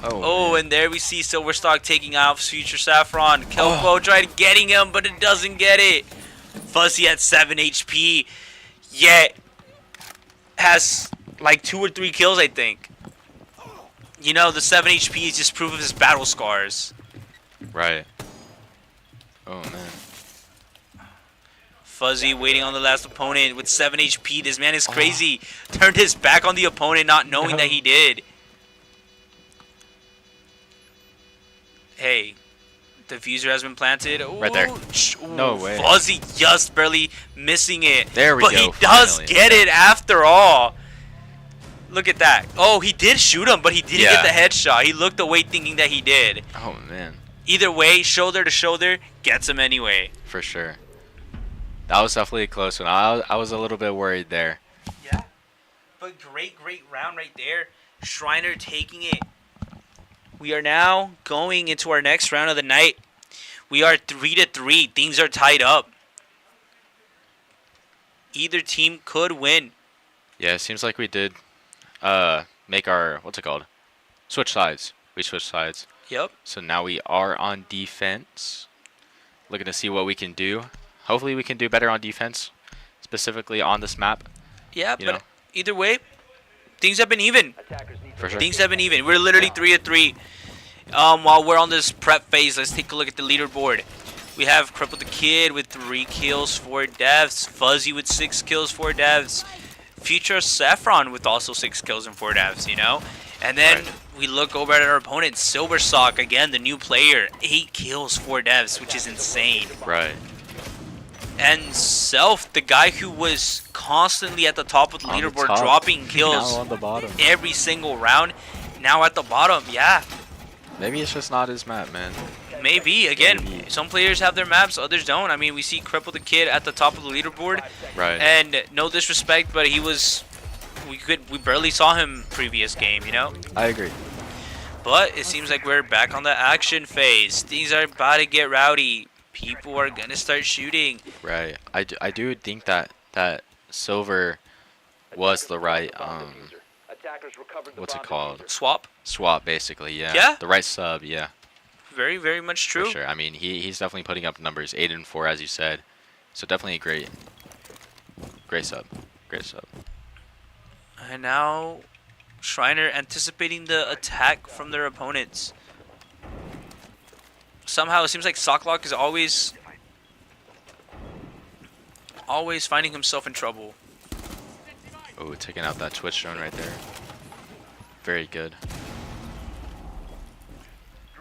Oh, and there we see Silverstock taking out Future Saffron. Kelpo tried getting him, but it doesn't get it. Fuzzy at 7 HP, yet has like 2 or 3 kills, I think. You know, the 7 HP is just proof of his battle scars. Right. Oh, man. Fuzzy waiting on the last opponent with 7 HP. This man is crazy. Turned his back on the opponent not knowing that he did. Hey, diffuser has been planted. Ooh, Right there. No way. Fuzzy just barely missing it. There we but go, he does finally. get it after all. Look at that. Oh, he did shoot him, but he didn't get the headshot. He looked away thinking that he did. Oh, man. Either way, shoulder to shoulder, gets him anyway. For sure. That was definitely a close one. I was a little bit worried there. Yeah. But great round right there. Schreiner taking it. We are now going into our next round of the night. We are 3-3. Things are tied up. Either team could win. Yeah, it seems like we did make our, what's it called? Switch sides. We switched sides. Yep. So now we are on defense. Looking to see what we can do. Hopefully we can do better on defense, specifically on this map. Yeah, You but know. either way, things have been even. Attackers need For sure. Things have been even. We're literally 3-3. While we're on this prep phase, let's take a look at the leaderboard. We have Cripple the Kid with 3 kills, 4 deaths. Fuzzy with 6 kills, 4 deaths. Future Saffron with also 6 kills and 4 deaths, you know? And then we look over at our opponent, Silver Sock, again, the new player. 8 kills, 4 deaths, which is insane. Right. And Self, the guy who was constantly at the top of the On the leaderboard, top. dropping Now kills on the bottom. every single round, now at the bottom, yeah. Maybe it's just not his map, man. Maybe. Again, Maybe. some players have their maps, others don't. I mean, we see Cripple the Kid at the top of the leaderboard. Right. And no disrespect, but he was... We barely saw him previous game, you know? I agree. But it seems like we're back on the action phase. Things are about to get rowdy. People are going to start shooting. Right. I do think that Silver was the right Attackers recovered the what's it bomb called? diffuser. Swap. Basically, yeah. Yeah? The right sub, yeah. Very, very much true. For sure. I mean, he's definitely putting up numbers, 8 and 4, as you said. So definitely a great sub. Great sub. And now Schreiner anticipating the attack from their opponents. Somehow it seems like Socklock is always finding himself in trouble. Oh, taking out that Twitch drone right there. Very good.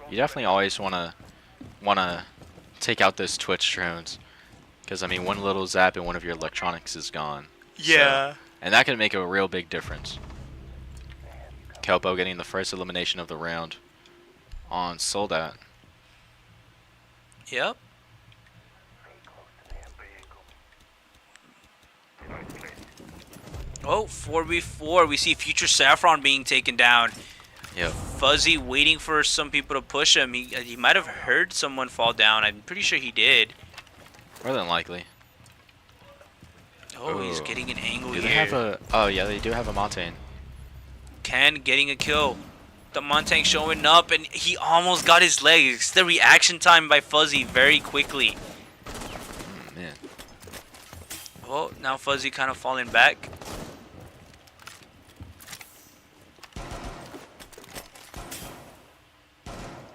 You definitely always wanna take out those Twitch drones, because I mean, one little zap and one of your electronics is gone. Yeah. So, and that can make a real big difference. Kelpo getting the first elimination of the round on Soldat. Yep. Oh, 4v4. We see Future Saffron being taken down. Yep. Fuzzy waiting for some people to push him. He might have heard someone fall down. I'm pretty sure he did. More than likely. Oh, he's Ooh. getting an angle Do they here. have a? Oh yeah, they do have a Montaigne. Ken getting a kill. The Montaigne showing up, and he almost got his legs. The reaction time by Fuzzy very quickly. Man. Oh, now Fuzzy kind of falling back.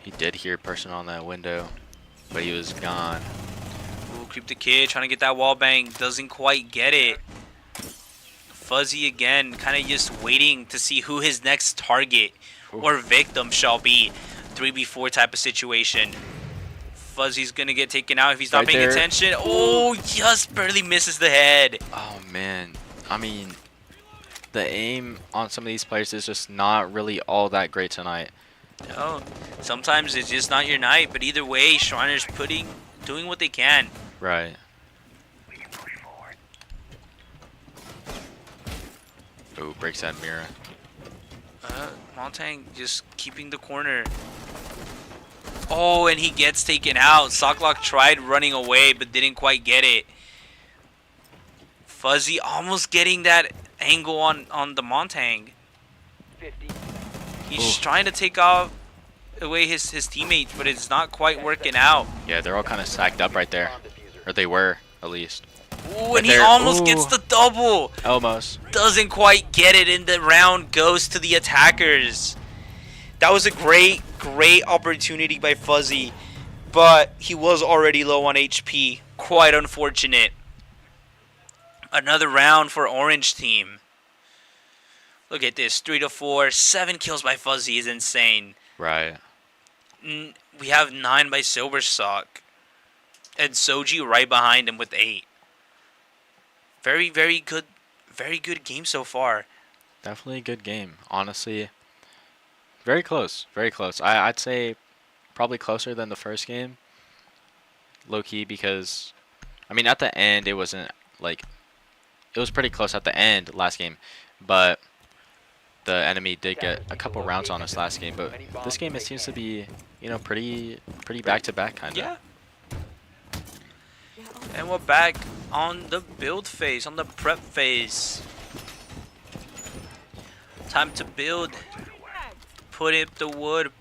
He did hear a person on that window, but he was gone. Ooh, Creep the Kid trying to get that wall bang. Doesn't quite get it. Fuzzy again, kind of just waiting to see who his next target or victim shall be. 3v4 type of situation. Fuzzy's gonna get taken out if he's not Right paying there. attention. Oh, just barely misses the head. Oh man, I mean, the aim on some of these players is just not really all that great tonight. No, sometimes it's just not your night, but either way, Schreiner's doing what they can. Right. Oh, breaks that mirror. Montaigne just keeping the corner. Oh, and he gets taken out. Socklock tried running away, but didn't quite get it. Fuzzy almost getting that angle on the Montaigne. 50. He's Ooh. trying to take away his teammates, but it's not quite working out. Yeah, they're all kind of stacked up right there, Bomb diffuser. or they were at least. Ooh, Right and he there. almost Ooh. gets the double. Almost. Doesn't quite get it, and the round goes to the attackers. That was a great opportunity by Fuzzy, but he was already low on HP. Quite unfortunate. Another round for Orange team. Look at this, 3-4, 7 kills by Fuzzy is insane. Right. We have 9 by Silverstock. And Soji right behind him with 8. Very, very good game so far. Definitely a good game. Honestly, very close. Very close. I'd say probably closer than the first game. Low key, because I mean at the end it wasn't like it was pretty close at the end last game, but the enemy did get a couple rounds on us last game. But this game it seems to be, you know, pretty back to back kind of. Yeah. And we're back on the build phase, on the prep phase. Time to build. Put up the wood.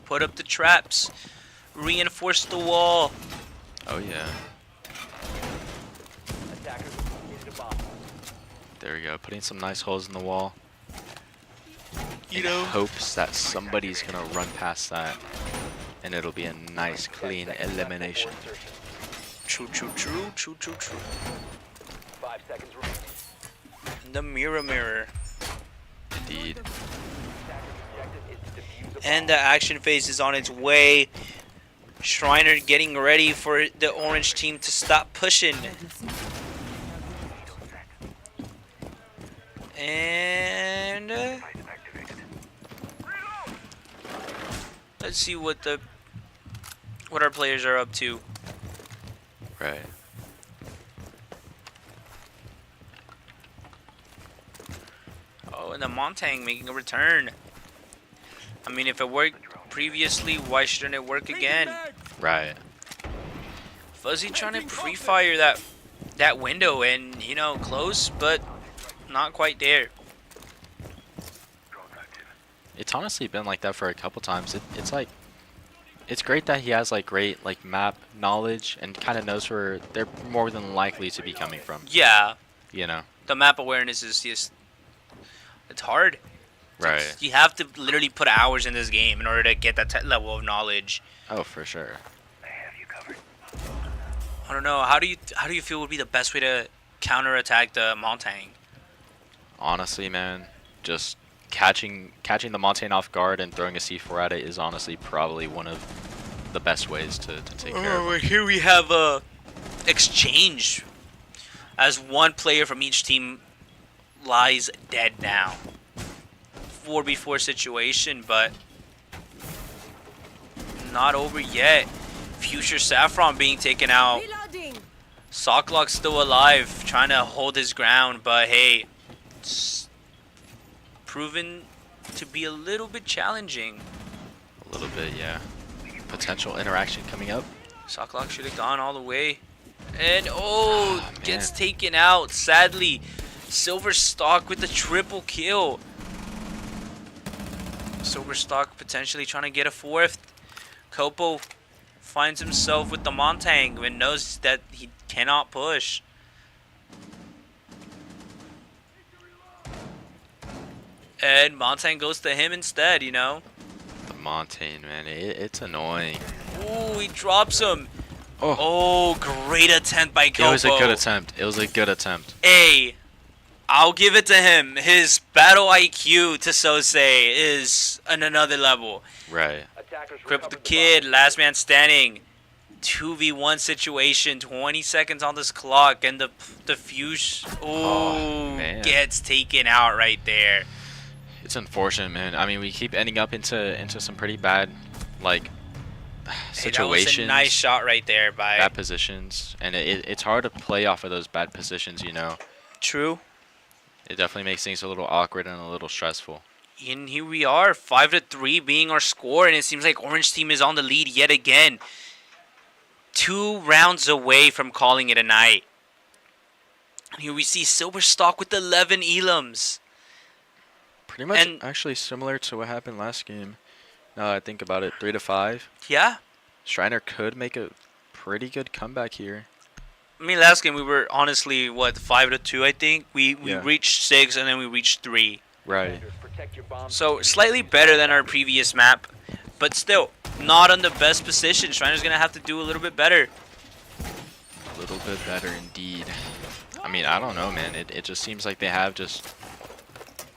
Put up the traps. Reinforce the wall. Oh yeah. Attackers have located a bomb. There we go. Putting some nice holes in the wall. You In know, hopes that somebody's gonna run past that, and it'll be a nice clean 10 seconds left elimination. before insertion. true. 5 seconds remaining. The mirror. Indeed. Attacker's objective is to defuse a And bomb. the action phase is on its way. Schreiner getting ready for the orange team to stop pushing. And let's see what our players are up to. Right. Oh, and the Montang making a return. I mean, if it worked previously, why shouldn't it work again? Right. Fuzzy trying to pre-fire that window and, you know, close, but not quite there. It's honestly been like that for a couple times. It's like, it's great that he has like great like map knowledge and kind of knows where they're more than likely to be coming from. Yeah, You know. the map awareness is just, it's hard. Right. You have to literally put hours in this game in order to get that level of knowledge. Oh, for sure. I don't know. How do you feel would be the best way to counterattack the Montang? Honestly, man, just catching the Montaigne off guard and throwing a C4 at it is honestly probably one of the best ways to take care of it. Here we have a exchange as one player from each team lies dead now. 4v4 situation, but not over yet. Future Saffron being taken out. Socklock's still alive, trying to hold his ground, but hey, it's proven to be a little bit challenging. A little bit, yeah. Potential interaction coming up. Socklock should have gone all the way. And oh, man. gets taken out, sadly. Silverstock with the triple kill. Silverstock potentially trying to get a 4th. Kopo finds himself with the Montang and knows that he cannot push. And Montang goes to him instead, you know. The Montaigne, man, it's annoying. Ooh, he drops him. Oh, Oh, great attempt by Kopo. it was a good attempt. It was a good attempt. Hey, I'll give it to him. His battle IQ to Sosei is on another level. Right. Attackers Cripple the recovered kid, bomb. last man standing. 2v1 situation, 20 seconds on this clock, and the fuse man. gets taken out right there. It's unfortunate, man. I mean, we keep ending up into some pretty bad, like, Hey, that was situations, a nice shot right there by bad positions, and it's hard to play off of those bad positions, you know. True. It definitely makes things a little awkward and a little stressful. And here we are, 5-3 being our score, and it seems like Orange Team is on the lead yet again. 2 rounds away from calling it a night. And here we see Silverstock with 11 elims. Pretty much And- actually similar to what happened last game. Now that I think about it, 3-5. Yeah. Schreiner could make a pretty good comeback here. I mean, last game we were honestly, 5-2, I think. We Yeah. reached 6 and then we reached 3. Right. Protect your bomb. So slightly better than our previous map, but still not on the best position. Schreiner's gonna have to do a little bit better. A little bit better indeed. I mean, I don't know, man. It just seems like they have just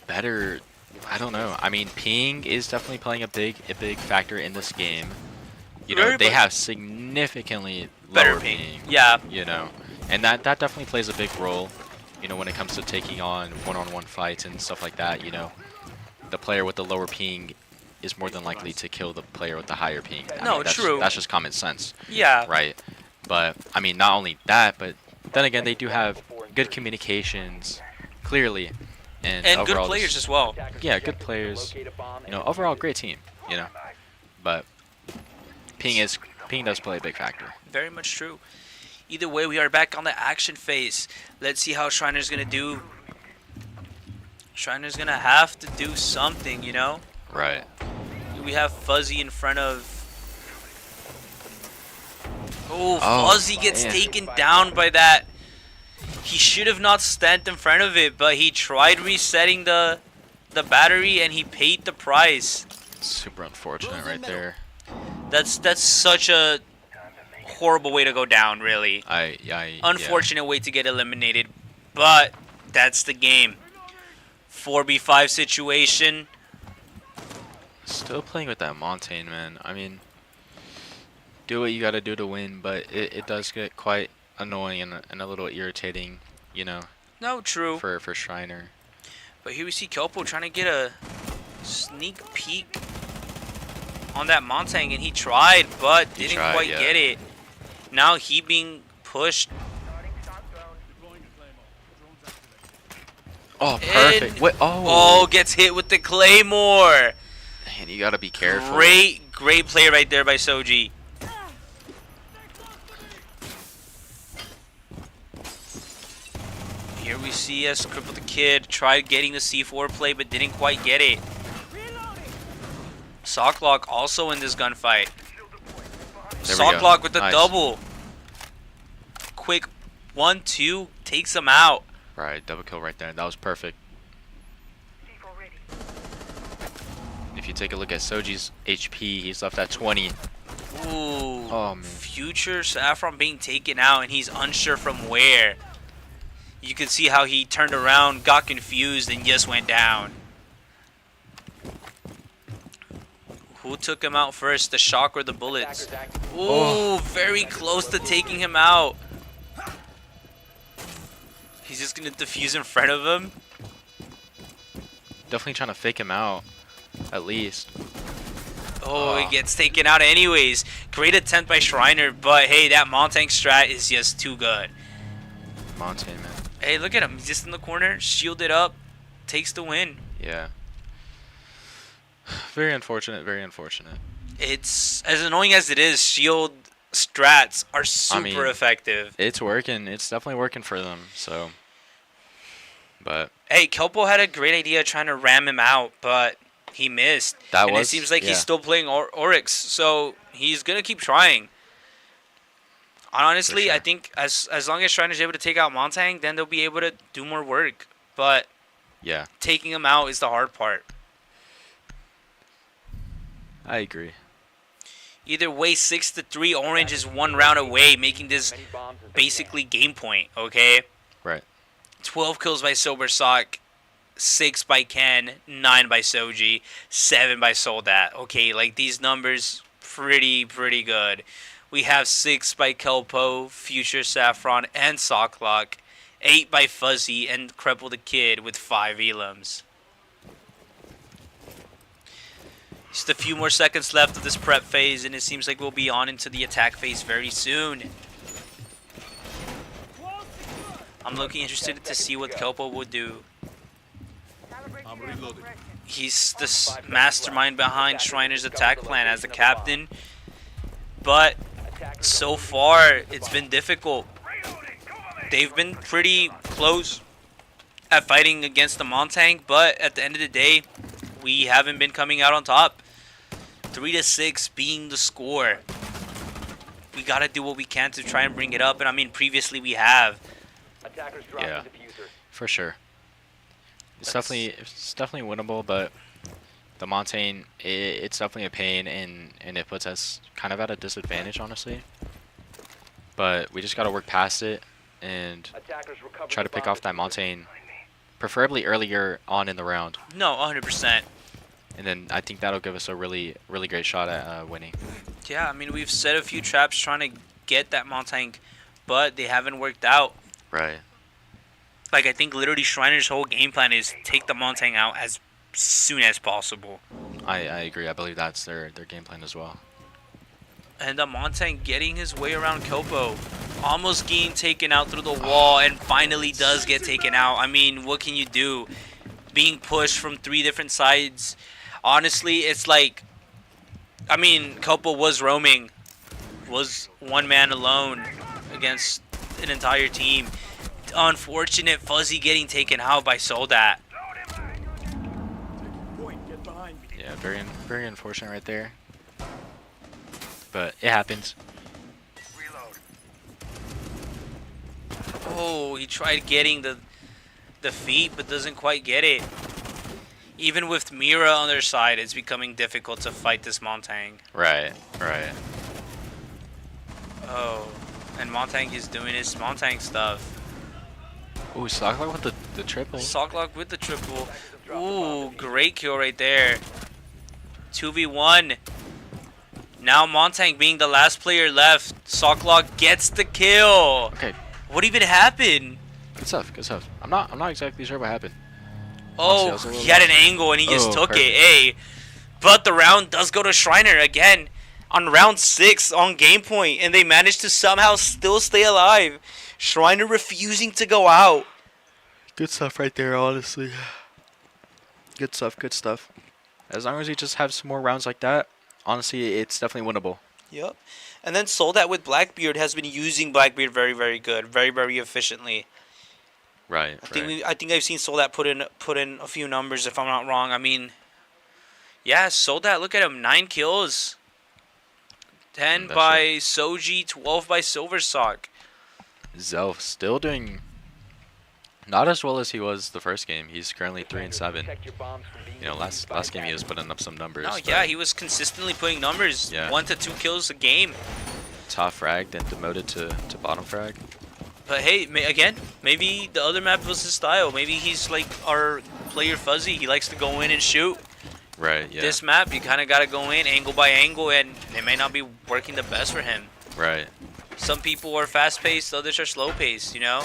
better. I don't know. I mean, ping is definitely playing a big factor in this game. You know, Very they much. have significantly Better lower ping. ping. Yeah. You know, and that definitely plays a big role. You know, when it comes to taking on one-on-one fights and stuff like that. You know, the player with the lower ping is more than likely to kill the player with the higher ping. I No, mean, true. That's just common sense, Yeah. right? But I mean, not only that, but then again, they do have good communications, clearly, and And good overall players just- as well. Yeah, good players. You know, overall great team. You know, but ping does play a big factor. Very much true. Either way, we are back on the action phase. Let's see how Schreiner's going to do. Schreiner's going to have to do something, you know? Right. We have Fuzzy in front of... Oh, Oh, Fuzzy gets man. taken down by that. He should have not stand in front of it, but he tried resetting the battery and he paid the price. Super unfortunate right there. That's such a horrible way to go down, really. Yeah. Unfortunate way to get eliminated, but that's the game. 4v5 situation. Still playing with that Montaigne, man. I mean, do what you gotta do to win, but it does get quite annoying and a little irritating, you know, No, true. for Schreiner. But here we see Kelpo trying to get a sneak peek on that Montang, and he tried, but He didn't tried, quite yeah. get it. Now he being pushed. Oh, perfect. And- What? Oh, gets hit with the Claymore. Man, you gotta be careful. Great play right there by Soji. Here we see us Cripple the Kid tried getting the C4 play but didn't quite get it. Socklock also in this gunfight. There we go. Socklock with the Nice. double. Quick 1-2 takes him out. Right, double kill right there. That was perfect. If you take a look at Soji's HP, he's left at 20. Ooh. Oh, man. Future Saffron being taken out and he's unsure from where. You can see how he turned around, got confused, and just went down. Who took him out first, the shock or the bullets? Ooh, very close to taking him out. He's just gonna defuse in front of him. Definitely trying to fake him out, at least. Oh, he gets taken out anyways. Great attempt by Schreiner, but hey, that Montang strat is just too good. Montaigne, man. Hey, look at him. He's just in the corner, shielded up, takes the win. Yeah. Very unfortunate, very unfortunate. It's as annoying as it is. Shield strats are super mean, effective. It's working. It's definitely working for them, so. But Hey, Kelpo had a great idea trying to ram him out, but he missed. that and was. it seems like yeah. he's still playing Oryx, so he's gonna keep trying. Honestly, sure. I think as long as Schreiner's able to take out Montang, then they'll be able to do more work. But Yeah, taking him out is the hard part. I agree. Either way, 6-3, Orange is one round away, making this basically game point. Okay. Right. 12 kills by Sober Sock, 6 by Ken, 9 by Soji, 7 by Soldat. Okay, like these numbers, pretty good. We have 6 by Kelpo, Future Saffron, and Socklock, 8 by Fuzzy, and Cripple the Kid with 5 elims. Just a few more seconds left of this prep phase, and it seems like we'll be on into the attack phase very soon. I'm looking interested to see what Kelpo would do. He's the mastermind behind Schreiner's attack plan as the captain, but so far it's been difficult. They've been pretty close at fighting against the Montang, but at the end of the day, we haven't been coming out on top. 3-6 being the score. We gotta do what we can to try and bring it up, and I mean previously we have. Attackers drop Yeah. the diffuser. For sure. It's definitely winnable, but the Montaigne, it's definitely a pain, and it puts us kind of at a disadvantage, honestly. but we just got to work past it and Attackers recover try the to pick bomb off that diffuser. Montaigne, preferably earlier on in the round. No, 100%. And then I think that'll give us a really great shot at winning. Yeah, I mean, we've set a few traps trying to get that Montaigne, but they haven't worked out. Right. Like, I think literally Schreiner's whole game plan is take the Montaigne out as soon as possible. I agree. I believe that's their game plan as well. And the Montaigne getting his way around Kelpo. Almost getting taken out through the wall and finally does get taken out. I mean, what can you do? Being pushed from 3 different sides. Honestly, it's like, I mean, Kelpo was roaming. Was one man alone against an entire team. Unfortunate Fuzzy getting taken out by Soldat. Yeah, very unfortunate right there. But it happens. Oh, he tried getting the feet, but doesn't quite get it. Even with Mira on their side, it's becoming difficult to fight this Montaigne. Right. Oh, and Montaigne is doing his Montaigne stuff. Ooh, Socklock with the triple. Socklock with the triple. Ooh, great kill right there. 2v1. Now Montaigne being the last player left. Socklock gets the kill. Okay, What even happened? good stuff. I'm not exactly sure what happened. Oh, Honestly, I was a he had an angle and he just Oh, took perfect. it. But the round does go to Schreiner again on round 6 on game point, and they managed to somehow still stay alive. Schreiner refusing to go out. Good stuff right there, honestly. Good stuff. As long as we just have some more rounds like that, honestly, it's definitely winnable. Yep. And then Soldat with Blackbeard has been using Blackbeard very, very good, very efficiently. Right. I think I've seen Soldat put in a few numbers if I'm not wrong. I mean, yeah, Soldat, look at him, 9 kills. 10 That's by Soji, 12 by Silversock. Zelf still doing not as well as he was the first game. He's currently 3-7. Protect your bombs from being You know, last game he was putting up some numbers. No, but yeah, he was consistently putting numbers. Yeah. 1 to 2 kills a game. top fragged and demoted to bottom frag. But hey, again, maybe the other map was his style. Maybe he's like our player Fuzzy. He likes to go in and shoot. Right. Yeah. This map, you kind of got to go in angle by angle, and it may not be working the best for him. Right. Some people are fast-paced, others are slow-paced, you know?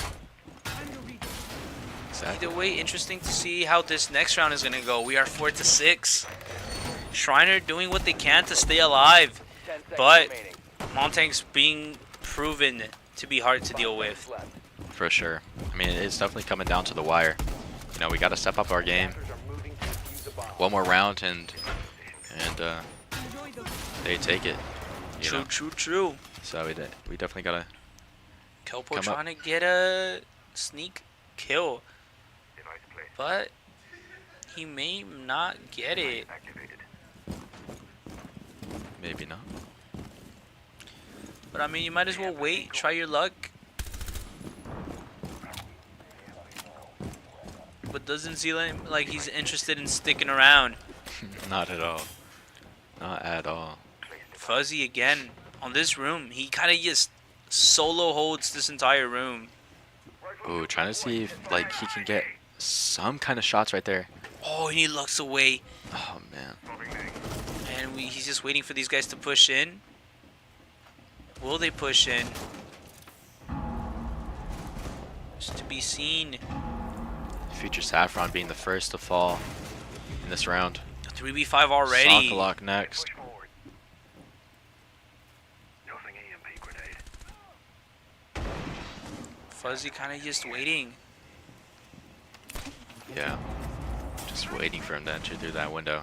Exactly. Either way, interesting to see how this next round is going to go. We are 4-6. Schreiner doing what they can to stay alive, 10 seconds but remaining. Montaigne's being proven to be hard to deal with. Left. For sure. I mean, it's definitely coming down to the wire. You know, we got to step up our game. Attackers are moving to defuse the bomb. One more round and they take it. You know? True. So we definitely gotta. Kelpo Come up. trying to get a sneak kill, but he may not get it. Maybe not. But I mean, you might as well wait, try your luck. But doesn't seem like he's interested in sticking around. Not at all. Not at all. Fuzzy again on this room. He kind of just solo holds this entire room. Ooh, trying to see if like he can get some kind of shots right there. Oh, and he looks away. Oh man. And he's just waiting for these guys to push in. Will they push in? It's to be seen. Future Saffron being the first to fall in this round. 3v5 already. Sokolok next. Fuzzy kind of just waiting. Yeah. Just waiting for him to enter through that window.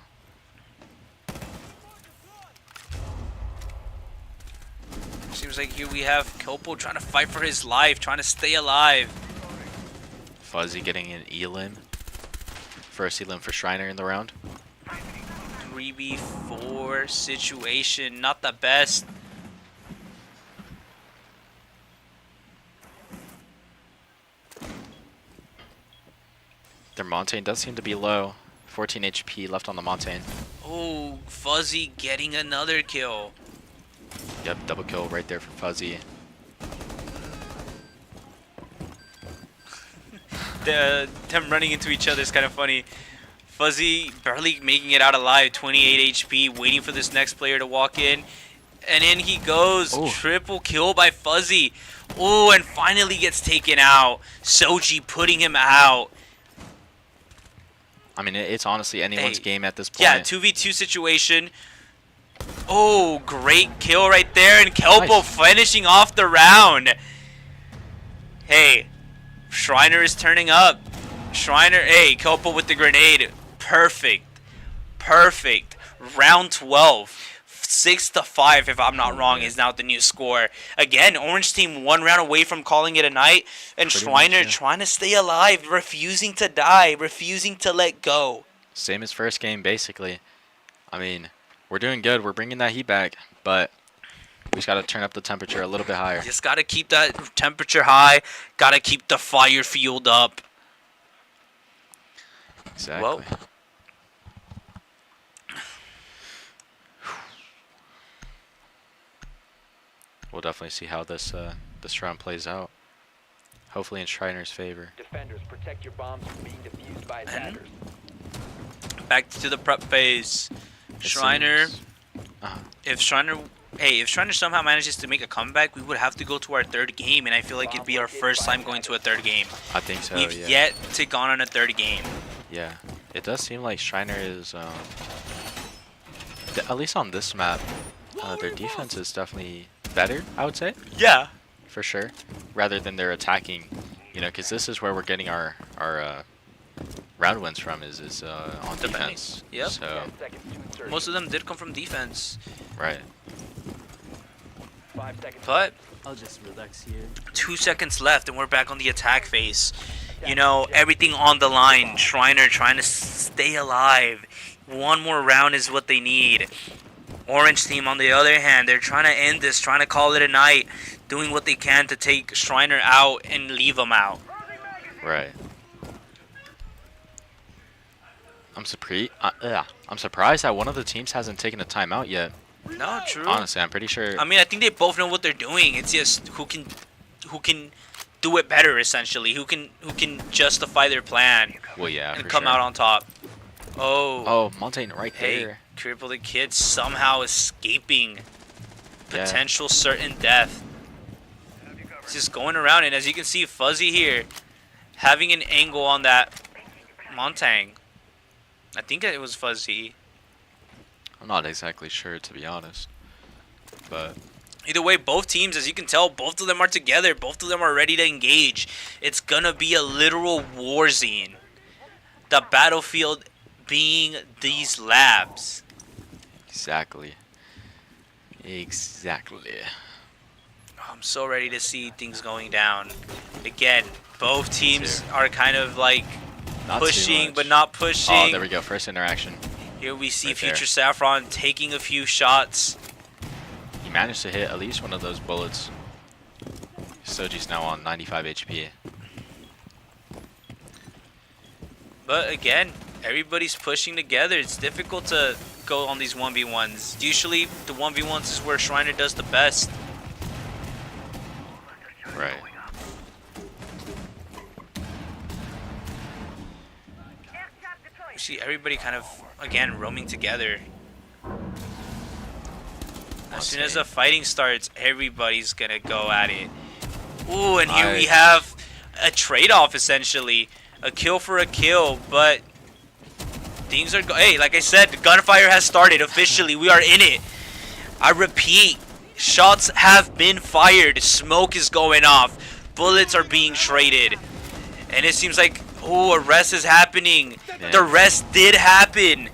Seems like here we have Kelpo trying to fight for his life, trying to stay alive. Fuzzy getting an elim. First elim for Schreiner in the round. 3v4 situation, not the best. Their Montaigne does seem to be low. 14 HP left on the Montaigne. Oh, Fuzzy getting another kill. Yep, double kill right there for Fuzzy. them running into each other is kind of funny. Fuzzy barely making it out alive, 28 HP, waiting for this next player to walk in. And in he goes. Ooh. Triple kill by Fuzzy. Oh, and finally gets taken out. Soji putting him out. I mean, it's honestly anyone's Hey, game at this point. Yeah, 2v2 situation. Oh, great kill right there. And Kelpo Nice. finishing off the round. Hey, Schreiner is turning up. Schreiner, hey, Kelpo with the grenade. Perfect. Perfect. Round 12. 6-5, if I'm not wrong, is now the new score. Again, Orange Team 1 round away from calling it a night. And Pretty Schreiner much, yeah. trying to stay alive, refusing to die, refusing to let go. Same as first game, basically. I mean, we're doing good. We're bringing that heat back, but we just got to turn up the temperature a little bit higher. Just got to keep that temperature high. Got to keep the fire fueled up. Exactly. Well, we'll definitely see how this this round plays out. Hopefully in Schreiner's favor. Defenders, protect your bombs from being defused by attackers. back to the prep phase. It Schreiner, seems- if Schreiner somehow manages to make a comeback, we would have to go to our third game, and I feel like it'd be our first time going to a third game. I think so. We've Yeah. yet to gone on a third game. Yeah. It does seem like Schreiner is, at least on this map, their defense is definitely better, I would say, Yeah. for sure, rather than their attacking, you know, because this is where we're getting our round wins from is on Defending. defense. Yep. So, 10 seconds to insertion. Most of them did come from defense, right. 5 seconds. but I'll just relax here. 2 seconds left, and we're back on the attack phase. You know, everything on the line. Schreiner trying to stay alive. One more round is what they need. Orange Team, on the other hand, they're trying to end this, trying to call it a night, doing what they can to take Schreiner out and leave him out. Right. I'm surprised that one of the teams hasn't taken a timeout yet. No, true. Honestly, I'm pretty sure. I mean, I think they both know what they're doing. It's just who can do it better, essentially. Who can justify their plan Well, yeah, and for come sure. out on top. Oh, Oh, Montaigne right hey, there. Cripple the Kid somehow escaping Yeah. potential certain death. It's just going around, and as you can see, Fuzzy here having an angle on that Montaigne. I think it was Fuzzy. I'm not exactly sure, to be honest. But Either way, both teams, as you can tell, both of them are together. Both of them are ready to engage. It's gonna be a literal war scene. The battlefield being these labs. exactly. Exactly. I'm so ready to see things going down. Again, both teams too. are kind of like Not too pushing, much. but not pushing. Oh, there we go. First interaction. Here we see Right there. Future Saffron taking a few shots. He managed to hit at least one of those bullets. Soji's now on 95 HP. But again, everybody's pushing together. It's difficult to go on these 1v1s. Usually, the 1v1s is where Schreiner does the best. Right. You see everybody kind of, again, roaming together. As soon as the fighting starts, everybody's gonna go at it. Ooh, and here we Nice. have a trade-off, essentially. A kill for a kill, but things are hey, like I said, the gunfire has started officially. We are in it. I repeat, shots have been fired. Smoke is going off. Bullets are being traded. And it seems like, oh, a rest is happening. Yeah. The rest did happen.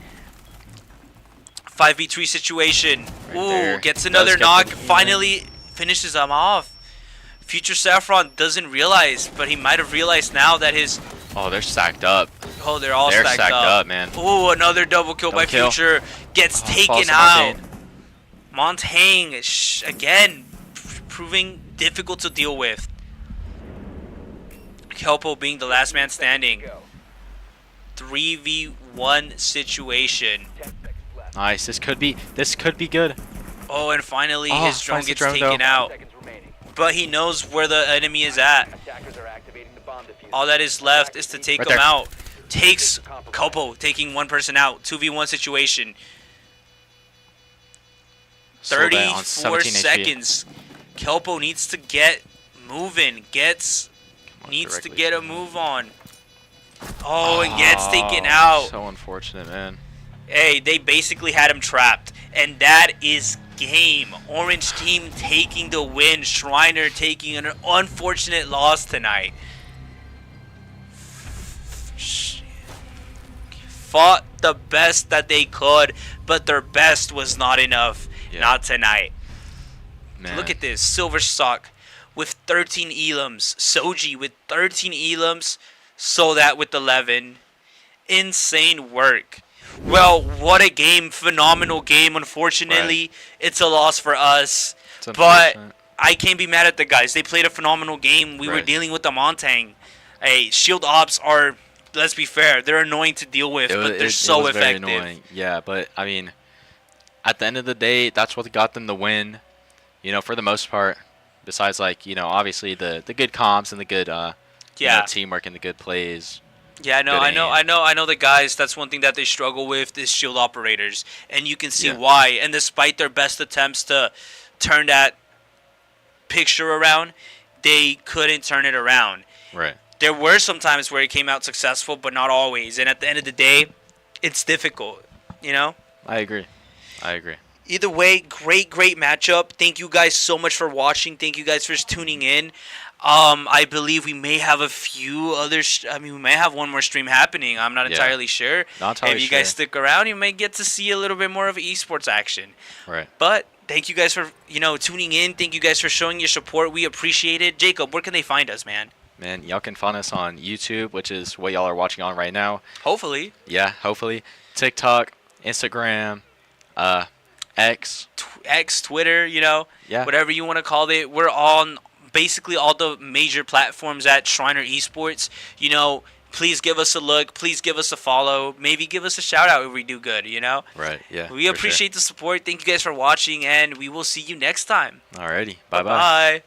5v3 situation. Right Ooh, there. gets Does another get the knock. beam in. Finally finishes him off. Future Saffron doesn't realize, but he might have realized now that his... Oh, they're stacked up. Oh, they're all They're stacked, stacked up. up, man. Ooh, another double kill by Double kill. Future. Gets Oh, taken falls to out. Montaigne. Montaigne, again, proving difficult to deal with. Kelpo being the last man standing. Go. 3v1 situation. 10 seconds left. Nice. This could be good. Oh, and finally Oh, his drone finds the gets drone, taken though. out. 5 seconds remaining. But he knows where the enemy is at. Attackers are activating the bomb. bomb diffuser. All that is left is to take Right him there. out. Takes Kopo, taking one person out. 2v1 situation. Sold that on 34 17 HP. seconds. Kelpo needs to get moving. Needs to directly. get a move on. Oh, and gets taken out. So unfortunate, man. Hey, they basically had him trapped. And that is game. Orange team taking the win. Schreiner taking an unfortunate loss tonight. Fought the best that they could, but their best was not enough. Yeah. Not tonight. Man. Look at this. Silver Sock with 13 elims. Soji with 13 elims. Sodat with 11. Insane work. Well, what a game. Phenomenal game. Unfortunately, it's a loss for us. It's But unfortunate. I can't be mad at the guys. They played a phenomenal game. We were Right. dealing with the Montang. Hey, shield ops are, let's be fair, they're annoying to deal with, but they're so was very effective. annoying. Yeah, but I mean, at the end of the day, that's what got them the win. You know, for the most part. Besides, like, you know, obviously the good comps and the good you know, teamwork and the good plays. Yeah, Good I aim. know the guys, that's one thing that they struggle with is shield operators. And you can see Yeah. why. And despite their best attempts to turn that picture around, they couldn't turn it around. Right. There were some times where it came out successful, but not always. And at the end of the day, it's difficult, you know? I agree. Either way, great matchup. Thank you guys so much for watching. Thank you guys for tuning in. I believe we may have a few others. We may have one more stream happening. I'm not Yeah. entirely sure. Not entirely If you guys sure. stick around, you may get to see a little bit more of esports action. Right. But thank you guys for tuning in. Thank you guys for showing your support. We appreciate it. Jacob, where can they find us, man? Man, y'all can find us on YouTube, which is what y'all are watching on right now. Hopefully. Yeah, hopefully. TikTok, Instagram, X. X, Twitter, Yeah. whatever you want to call it. We're on basically all the major platforms at Schreiner Esports. Please give us a look. Please give us a follow. Maybe give us a shout out if we do good, Right, yeah. We appreciate the support. Thank you guys for watching, and we will see you next time. Alrighty. Bye-bye. Bye.